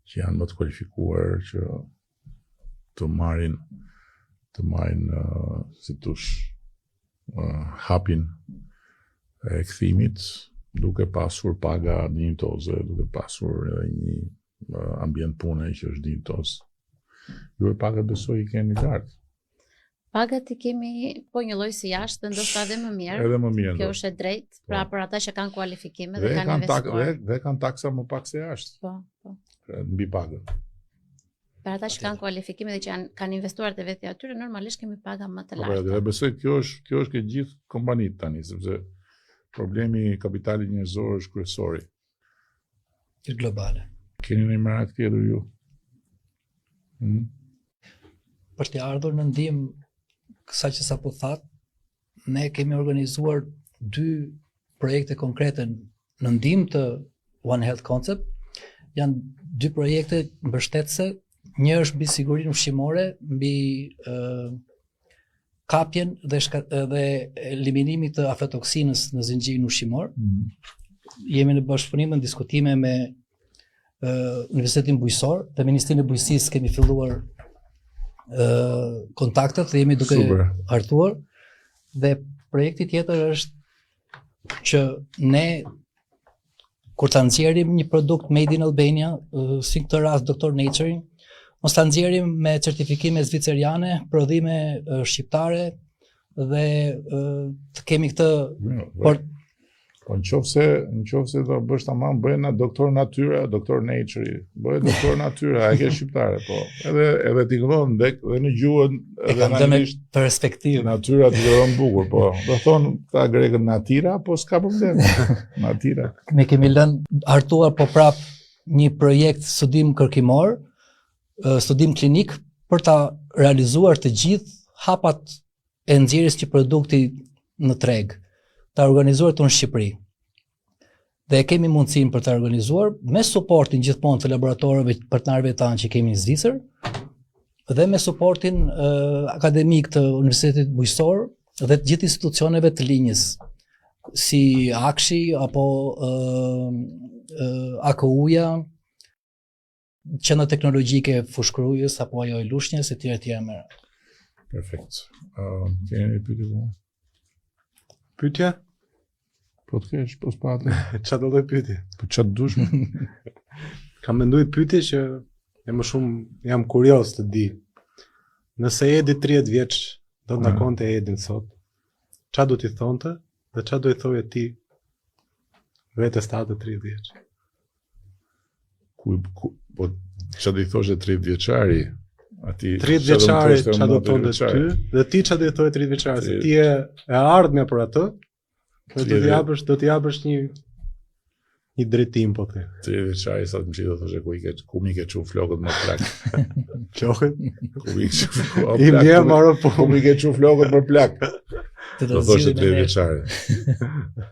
që janë më të kualifikuar që të marrin si thosh hapin e kthimit duke pasur paga dinjitoze, duke pasur edhe një ambient pune që është dinjitos. Ju e pagat besoj i keni lartë. Pagat i kemi po një lloj si jashtë, ndoshta edhe më mirë. Edhe më mirë. Kjo është e drejtë, pra për ata që kanë kualifikime dhe kanë investuar. Dhe kanë taksa më pak se jashtë. Po. Mbi pagën. Për ata që kanë kualifikime dhe që kanë investuar të vetë atyre, normalisht kemi paga më të larta. Dhe besoj kjo është ke gjithë kompanitë tani, sepse problemi i kapitalit njerëzor është kryesori. Globale. Keni një merak tjetër ju? Për të ardhur në ndihmë kësaj që sapo thatë, ne kemi organizuar 2 projekte konkrete në ndihmë të One Health Concept. Janë 2 projekte mbështetëse. Një është mbi sigurinë ushqimore, mbi kapjen dhe eliminimit të aflatoksinës në zinxhirin ushqimor. Jemi në bashkëpunim në diskutime me Universitetin Bujqësor, te Ministrinë e Bujqësisë kemi filluar kontaktet dhe jemi duke hartuar. Dhe projekti tjetër është që ne kur ta nxjerrim një produkt made in Albania, si këtë rast Dr. Naturing, mos ta nxjerrim me certifikime zviceriane, prodhime shqiptare dhe të kemi këtë Po nëse do bësh tamam, bëj na doktor natyra, doktor nature, bëj doktor natyra, a ke shqiptare, po. Edhe t'i gëllon dhe në gjuhën edhe në anglisht perspektivë. natyra t'i gëllon bukur, po. Do thonë ta grekët natira, po s'ka problem. Natira. Ne kemi lënë hartuar po prap një projekt studim kërkimor, studim klinik për ta realizuar të gjithë hapat e nxjerrjes të produktit në treg, ta organizuar të në Shqipëri. Dhe kemi mundësinë për ta organizuar me suportin gjithmonë të laboratorëve partnerëve tanë që kemi në Zvicër dhe me suportin akademik të Universitetit Bujqësor dhe të gjithë institucioneve të linjës, si Akshi apo AKU-ja, Qendra Teknologjike Fushkrujës apo ajo e Lushnjës e tjera më. Perfekt. Keni një pyetje më? Pyetja? Po të kesh, po s'pate. Qa do lloj pyetje? Po ç'a dush më? Kam menduar pyetje që e më shumë jam kurioz të di. Nëse Edi 30 vjeç do të takonte Edin sot, ç'a do t'i thonte dhe ç'a do i thoje ti vetes tatë 30 vjeç? Po ç'a do i thoshe 30 vjeçari? Ati 30 vjeçari ç'a do të thonte ty dhe ti ç'a do i thoje 30 vjeçari? Se ti e ardhmja për atë. Do t'i japësh një drejtim po the. 30 vjeçari sa të më do thoshe ku mi ke çu flokët më plak. Flokët? Ku mi ke çu I vjen marrë po. Ku mi ke çu flokët më plak. Do thoshe 30 vjeçari. vjeçari.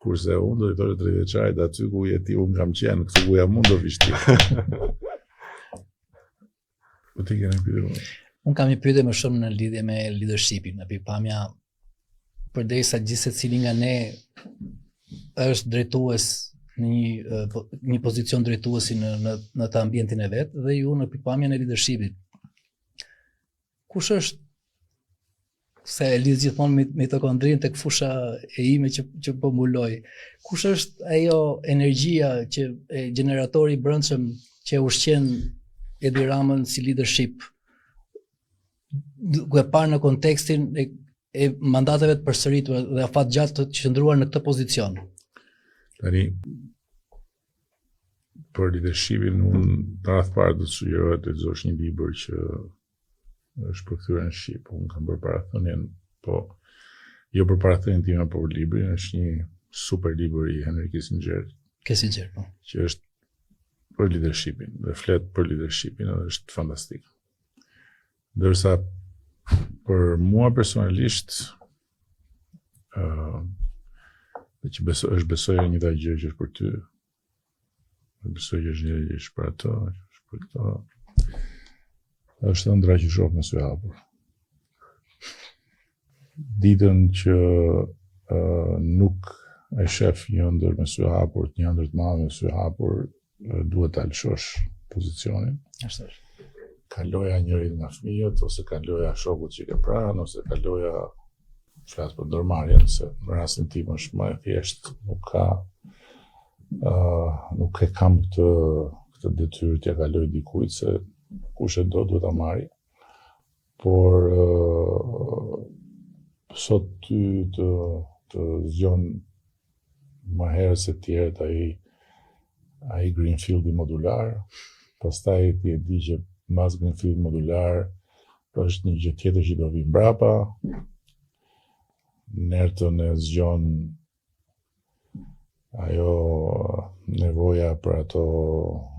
Kurse unë do i thoshe 30 vjeçarit aty ku je ti unë kam qenë, këtu ku jam unë do vish ti. Po ti keni pyetje? Unë kam një pyetje më shumë në lidhje me leadershipin, në pikpamja përderisa gjithë secili nga ne është drejtues në një pozicion drejtuesi në të ambientin e vet dhe ju në pikpamjen e leadershipit. Kush është, se e lidh gjithmonë me mitokondrinë tek fusha e ime që po mbuloj. Kush është ajo energjia që generatori i brendshëm që ushqen Edi Ramën si leadership, duke parë në kontekstin e mandateve të përsëritura dhe afatgjatë të qëndruar në këtë pozicion. Tani, për leadershipin, unë në radhë parë do të sugjerohet të lexosh një libër që është përkthyer në shqip. Unë kam bërë parathonien, po jo për parathonien time, por për librin, është një super libër i Henry Kissinger. Kissinger, po. Që është për leadershipin, dhe flet për leadershipin edhe është fantastik. Ndërsa për mua personalisht dhe që është besoj një taj gjë që është për ty, besoj që është një gjë që është për ato, që është për këto, është ëndra që shoh me sy hapur. Ditën që nuk e shef një ëndër me sy hapur, një ëndër të madh me sy hapur, duhet ta lëshosh pozicionin. Ashtu është. Kaloja njërin nga fëmijët, ose kaloja shokut që ke pranë, ose kaloja flas për ndërmarrjen, se në rastin tim është më e thjeshtë, nuk e kam këtë detyrë t'ja kaloj dikujt, se kush e do duhet ta marrë. Por sot ty të zgjon më herë se tjerët ai greenfieldi modular, pastaj ti e di që mbas greenfield modular është një gjë tjetër që do vi mbrapa. Nertën e zgjon ajo nevoja për ato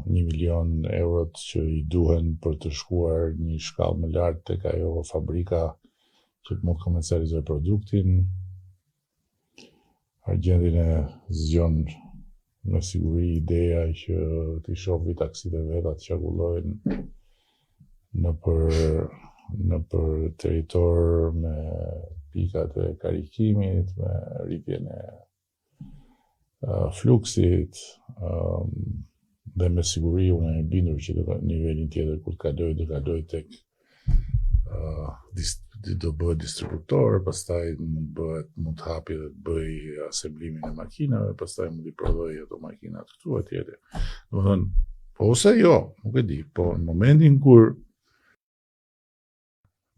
1 milion eurot që i duhen për të shkuar një shkallë më lart tek ajo fabrika që të mund të komercializojë produktin. Argjendin e zgjon me siguri ideja që t'i shohë taksit e veta të qarkullojnë në për territor me pikat e karikimit, me rritjen e fluksit, dhe me siguri unë e bindur që në nivelin tjetër kur të kaloj tek do bëhet distributor, pastaj mund të hapi dhe të bëj asemblimin e makinave, pastaj mund i prodhoj ato makinat këtu e tjetër. Domethënë, ose jo, nuk e di, po në momentin kur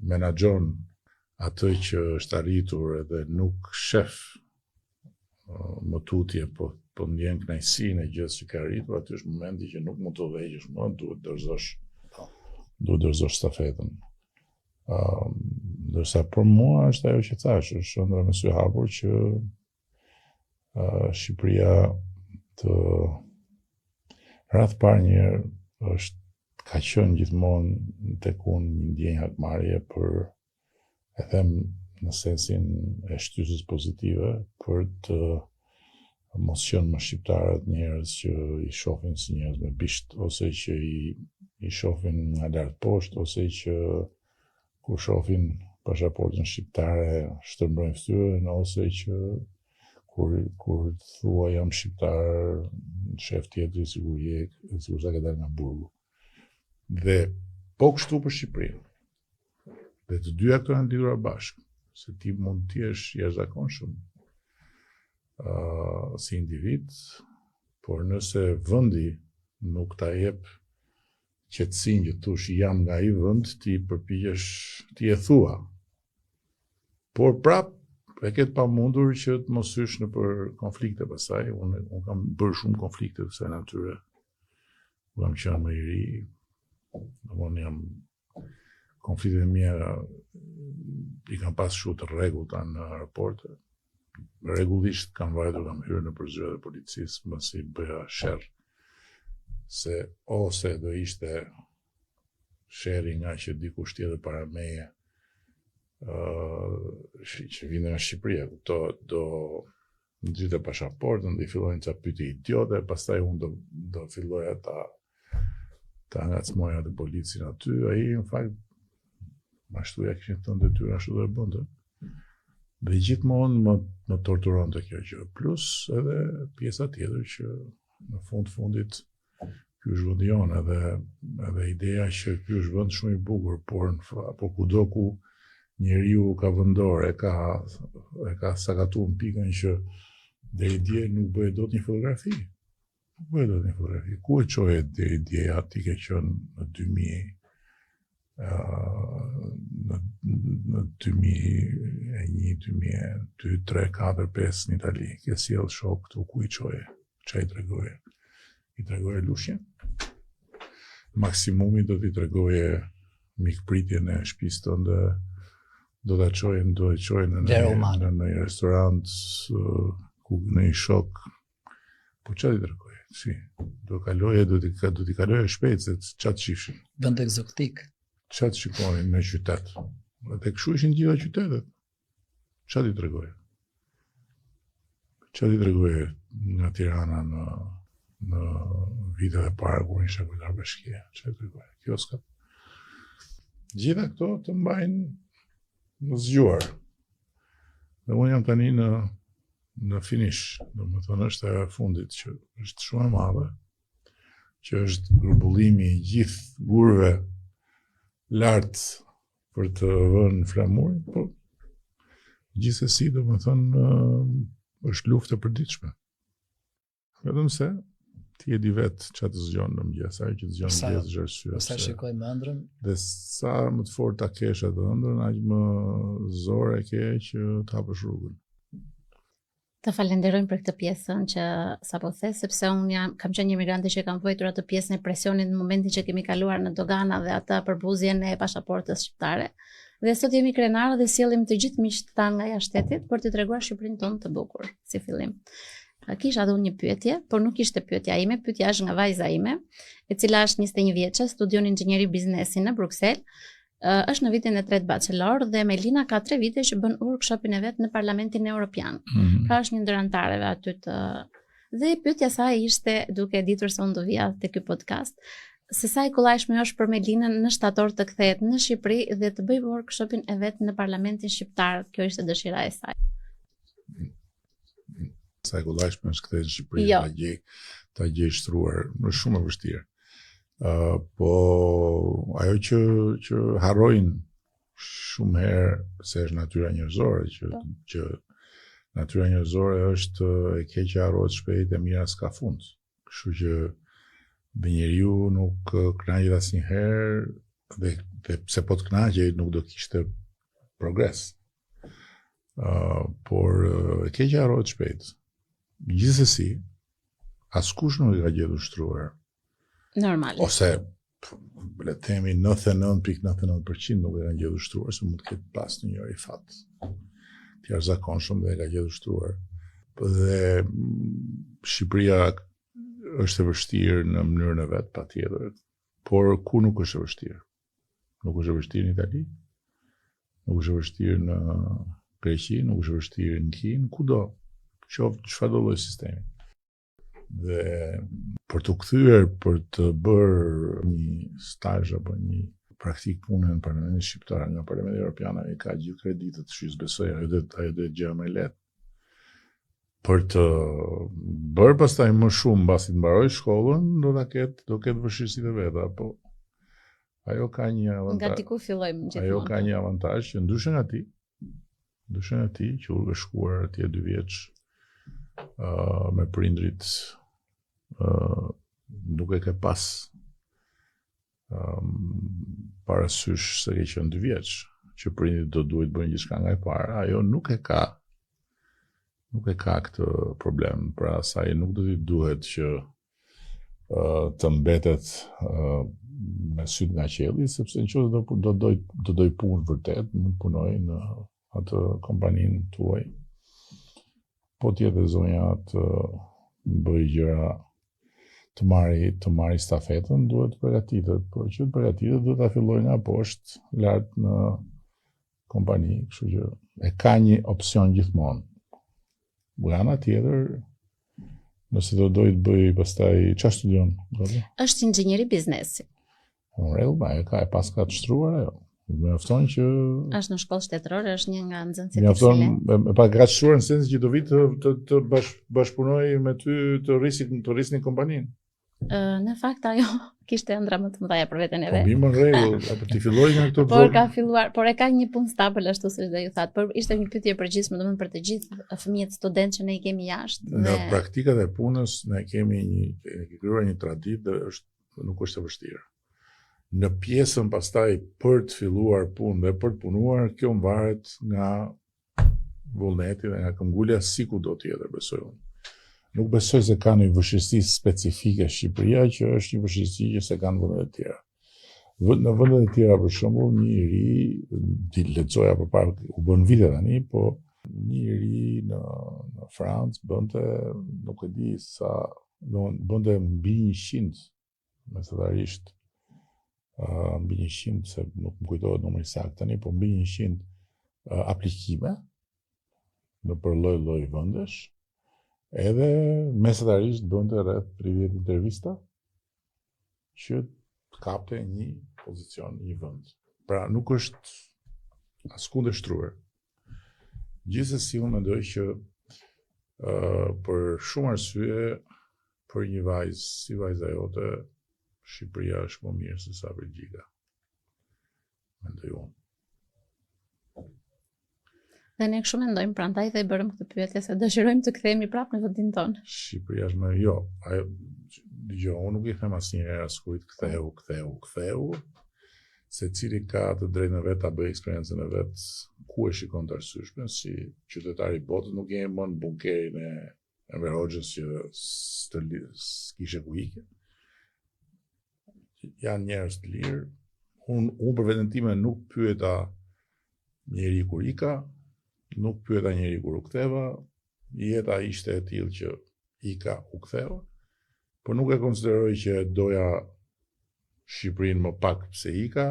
menaxhon atë që është arritur edhe nuk shef më tutje, po ndjen kënaqësinë e gjës që ka arritur, aty është momenti që nuk mund të udhëheqësh më, duhet dorëzosh stafetën. Ndërsa për mua është ajo që thash, është ëndra me sy hapur që Shqipëria të rreth parë një ka qenë gjithmonë tek unë një ndjenjë hakmarrje për, e them në sensin e shtysës pozitive, për të mos qenë më shqiptarët njerëz që i shohin si njerëz me bisht, ose që i shohin nga lart poshtë, ose që kur shohin pasaportën shqiptare shtrëmbrojnë fytyrën, ose që kur thua jam shqiptar, shef tjetri sigur sa ka dalë nga burgu. Dhe po kështu për Shqipërinë. Dhe të dyja këto janë lidhura bashkë, se ti mund të jesh jashtëzakonshëm si individ, por nëse vendi nuk ta jep qetësinë që thush jam nga ai vend, ti përpiqesh, ti e thua. Por prap e ketë pamundur që të mos hysh në për konflikte pastaj. Unë kam bërë shumë konflikte të kësaj natyre. Kam qenë më i ri, konfliktet mia i kam pas shumë të rregullta në raporte. Rregullisht kam vajtur, kam hyrë në zyrat e policisë, mbasi bëja sherr. Se ose do ishte sherri nga që dikush tjetër para meje, që vinte nga Shqipëria, do nxite pasaportën, do i fillojnë ca pyetje idiote, pastaj unë do filloja ta ngacmoja të policin aty, ai në fakt ashtu ja kishin thënë detyrë, ashtu do e bënte. Dhe gjithmonë më torturonte kjo gjë. Plus edhe pjesa tjetër që në fundit ky është vendi jonë, edhe ideja që ky është vend shumë i bukur, por kudo ku njeriu ka vendor, e ka sakatuar në pikën që deri dje nuk bëhet dot një fotografi. Nuk bëhet dot një fotografi. Ku e çoje deri dje aty ke qenë në 2000 në 2001, 2002, 3, 4, 5 në Itali, ke sjell shok këtu, ku i çoje? Çai tregoje? I tregoje lushnjë? Maksimumi do t'i tregoje mikpritjen e shtëpisë tënde, do t'i çojnë në një restorant ku në një shok. Po çfarë t'i tregoje? Si, do t'i kaloje shpejt se çfarë shifshin. Vend egzotik. Çfarë shikonin në qytet? Dhe kështu ishin gjitha qytetet. Çfarë t'i tregoje? Çfarë t'i tregoje nga Tirana në vitet e para kur isha kryetar bashkie? Çfarë t'i tregoje? Kioskat. Gjitha këto të mbajnë në zgjuar. Dhe unë jam tani në finish, domethënë është ajo e fundit që është shumë e madhe, që është grumbullimi i gjithë gurëve lart për të vënë flamurin, po gjithsesi domethënë është luftë e përditshme. Vetëm se ti e di vetë çfarë të zgjon në mëngjes, ajo që të zgjon në mëngjes është arsyeja. Sa shikoj me ëndrrën. Dhe sa më të fortë ta kesh atë ëndrrën, aq më zore ke që të hapësh rrugën. Të falenderojmë për këtë pjesën që sapo the, sepse unë kam qenë një migrante që kam vojtur atë pjesën e presionit në momentin që kemi kaluar në dogana dhe atë përbuzjen e pasaportës shqiptare. Dhe sot jemi krenarë dhe sjellim të gjithë miqtë tanë nga jashtë shtetit për t'i treguar Shqipërinë tonë të bukur, si fillim. Kisha dhe unë një pyetje, por nuk ishte pyetja ime, pyetja është nga vajza ime, e cila është 21 vjeçe, studion inxhinieri biznesi në Bruksel. Është në vitin e 3 bachelor dhe Melina ka 3 vite që bën workshopin e vet në Parlamentin Evropian. Pra është një ndër anëtarëve aty të. Dhe pyetja e saj ishte, duke ditur se unë do vija te ky podcast, se sa e kollajshme është për Melinën në shtator të kthehet në Shqipëri dhe të bëjë workshopin e vet në Parlamentin Shqiptar. Kjo ishte dëshira e saj. Sa e kollajshme është kthehet në Shqipëri, ta gjej shtruar, është shumë e vështirë. Po ajo që harrojnë shumë herë se është natyra njerëzore, që natyra njerëzore është e keqja harrohet shpejt, e mira s'ka fund. Kështu që dhe njeriu nuk kënaqet asnjëherë dhe pse po të kënaqej nuk do kishte progres. Por e keqja harrohet shpejt. Gjithsesi, askush nuk e ka gjetur shtruar. Normale. Ose le të themi 99.99% nuk e kanë gjetur shtruar, se mund të ketë pas një njëri fat të jashtëzakonshëm dhe e ka gjetur shtruar. Dhe Shqipëria është e vështirë në mënyrën e vet, patjetër, por ku nuk është e vështirë? Nuk është e vështirë në Itali, nuk është e vështirë në Greqi, nuk është e vështirë në Kinë, kudo, qoftë çfarëdo lloj sistemi. Dhe për të kthyer, për të bërë një stazh apo një praktik pune në Parlamentin Shqiptar nga Parlamenti Evropian, ai ka gjithë kreditet, shyz besoj, ajo do të gjë më e lehtë. Për të bërë pastaj më shumë mbasi të mbaroj shkollën, do ketë vështirësitë e veta, po ajo ka një avantazh. Nga ti ku fillojmë gjithmonë. Ajo ka një avantazh që ndryshe nga ti, që u ke shkuar atje 2 vjeç me prindrit, nuk e ke pas parasysh se ke qenë 2 vjeç, që prindrit do duhet bëjnë gjithçka nga e para, ajo nuk e ka këtë problem, pra asaj nuk do t'i duhet që të mbetet me syt nga qielli, sepse nëse do doj punë vërtet, mund punoj në atë kompaninë tuaj. Po tjetë zonja të bëj gjëra të marri stafetën, duhet të përgatitet, por që të përgatitet duhet ta filloj nga poshtë, lart në kompani, kështu që e ka një opsion gjithmonë. Nga tjetër, nëse do doj të bëj pastaj çfarë studion? Është inxhinieri biznesi. Në rregull, e pas ka të shtruar ajo. Mjafton që është në shkollë shtetërore, është një nga nxënësit mjafton e pa ka të shtruar në sensin që do vi të bashkëpunoj me ty të rrisni kompaninë. Në fakt ajo kishte ëndra më të mëdha për veten e vet. Po bim në rregull, apo ti filloi nga këto Por ka filluar, por e ka një punë stabël ashtu siç do ju thatë, por ishte një pyetje e përgjithshme domethënë për të gjithë fëmijët studentë që ne i kemi jashtë. Në praktikat e punës ne kemi krijuar një traditë dhe nuk është e vështirë. Në pjesën pastaj për të filluar punë dhe për të punuar, kjo mvaret nga vullneti dhe nga këmbgulja sikudo tjetër, besoj unë. Nuk besoj se ka një vështirësi specifike Shqipëria që është një vështirësi që se kanë vendet e tjera. Në vendet e tjera, për shembull, një i ri, ti lexoja përpara, u bën vite tani, po një i ri në Francë bënte, nuk e di sa, bënte mbi 100 mesatarisht, mbi 100, se nuk më kujtohet numri sakt tani, po mbi 100 aplikime në për lloj vendesh. Edhe mesatarisht bënte rreth 30 intervista që të kapte një pozicion, një vend. Pra nuk është askund e shtruar. Gjithsesi unë mendoj që për shumë arsye, për një vajzë si vajza jote, Shqipëria është më mirë se sa Belgjika. Mendoj unë. Dhe ne kështu mendojmë, prandaj dhe i bërëm këtë pyetje se dëshirojmë të kthehemi prapë në vendin tonë. Shqipëria është më unë nuk i them asnjëherë askujt ktheu, secili ka të drejtën e vet ta bëjë eksperiencën e vet ku e shikon të arsyeshme, si qytetari i botës nuk jemi më në bunkerin e Enver Hoxhës që s'kishe ku ikë. Janë njerëz të lirë. Unë për veten time nuk pyeta njeri kur ika, nuk pyeta njeri kur u ktheva, jeta ishte e tillë që ika u ktheva, por nuk e konsideroj që doja Shqipërinë më pak pse ika,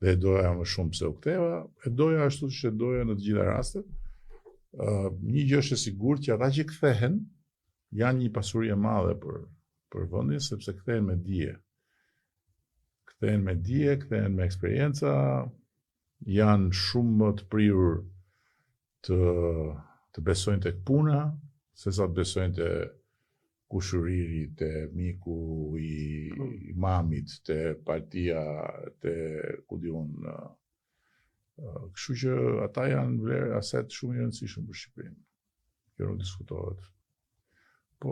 dhe doja më shumë pse u ktheva, e doja ashtu që doja në të gjitha rastet. Një gjë është e sigurt që ata që kthehen janë një pasuri e madhe për vendin, sepse kthehen me dije. Kthehen me eksperjenca, janë shumë më të prirur të besojnë tek puna, sesa të besojnë te kushëriri, te miku i mamit, te partia, te ku di unë. Kështu që ata janë vlerë aset shumë i rëndësishëm për Shqipërinë. Kjo nuk diskutohet. Po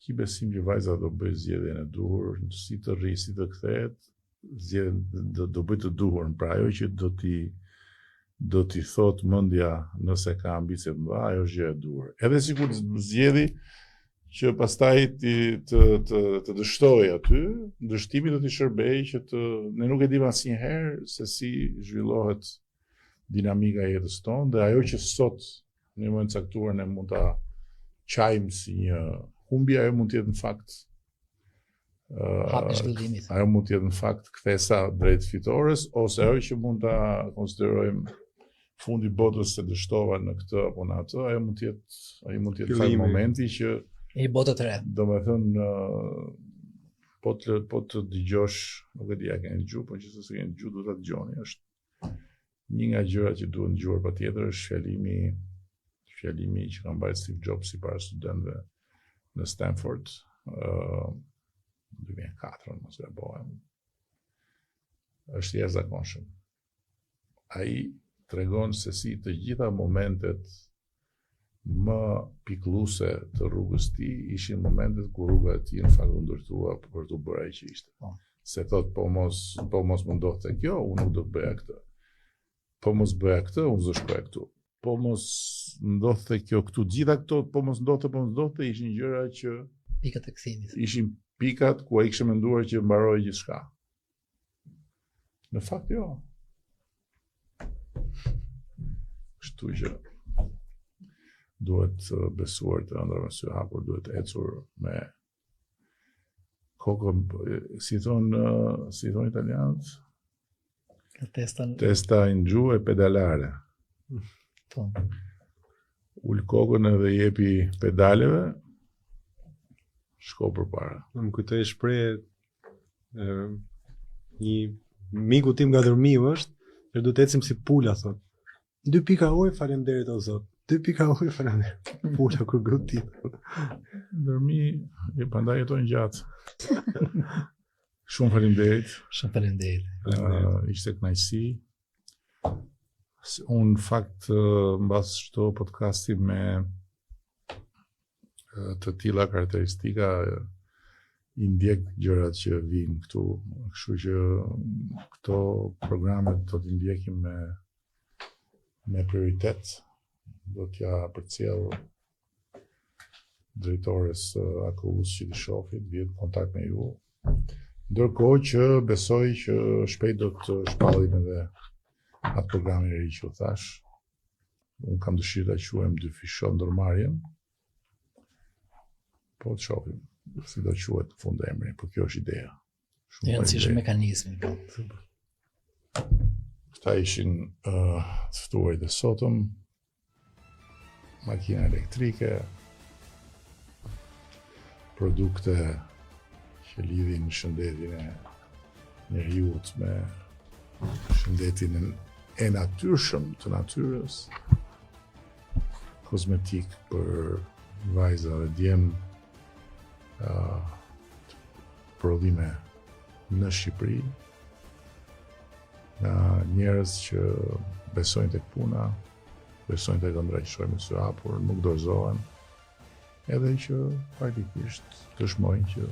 ki besim që vajza do bëj zgjedhjen e duhur, si të rri, si të kthehet, do bëj të duhur, pra ajo që do t'i do t'i thot mendja nëse ka ambicie të mëdha, ajo është gjë e dur. Edhe sikur zgjedhi që pastaj të dështoj aty, dështimi do t'i shërbej që ne nuk e dim asnjëherë se si zhvillohet dinamika e jetës tonë, dhe ajo që sot në një moment caktuar ne mund ta qajmë si një humbje, ajo mund të jetë në fakt Hapi zhvillimit. ajo mund të jetë në fakt kthesa drejt fitores, ose ajo që mund ta konsiderojmë fundi botës se dështova në këtë apo në atë, ajo mund të jetë fakt momenti që Një botë të re. domethënë po të dëgjosh, nuk e di a keni dëgjuar, po nëse s'e keni dëgjuar duhet ta dëgjoni. Është një nga gjërat që duhet dëgjuar patjetër është fjalimi që ka mbajtur Steve Jobs para studentëve në Stanford 2004, mos e gabojmë. Është jashtëzakonshëm. Ai tregon se si të gjitha momentet më pikëlluese të rrugës ti ishin momentet ku rruga e tij në fakt u ndërtua për të bërë ai që ishte. Se thot po mos më ndodhte kjo, unë nuk do të bëja këtë. Po mos bëja këtë, unë do shkoja këtu. Po mos ndodhte kjo këtu, gjitha këto po mos ndodhte ishin gjëra që Pikat e kthimit. ishin pikat ku ai kishte menduar që mbaroi gjithçka. Në fakt jo. Kështu që duhet besuar të ëndra me sy hapur, duhet ecur me kokën, si thon italianët, testa in giù e pedalare. Po. Ul kokën edhe jepi pedaleve, shko përpara. Më kujtoj shprehje një miku tim nga Dërmiu është, që duhet të ecim si pula, thot. 2 pika ujë, faleminderit o Zot. 2 pika ujë, faleminderit. Pula kur grutit. Dërmi, prandaj jetojnë gjatë. Shumë faleminderit. Shumë faleminderit. Ishte kënaqësi. Unë në fakt mbas çdo podcasti me të tilla karakteristika i ndjek gjërat që vijnë këtu, kështu që këto programe do t'i ndjekim me prioritet. Do t'ja përcjell drejtores AKU-s që të shohin, vjet kontakt me ju. Ndërkohë që besoj që shpejt do të shpallim edhe atë programin e ri që u thash. Unë kam dëshirë ta quajmë 2 fishon ndërmarrjen. Po të shohim si do quhet në fund emri, por kjo është ideja. Në rëndësishëm mekanizmi. Këta ishin të ftuarit e sotëm, makina elektrike, produkte që lidhin shëndetin e njeriut me shëndetin e natyrshëm të natyrës, kozmetik për vajza dhe djem, prodhime në Shqipëri, nga njerëz që besojnë tek puna, besojnë tek ëndra që shohim me sy hapur, nuk dorëzohen, edhe që faktikisht dëshmojnë që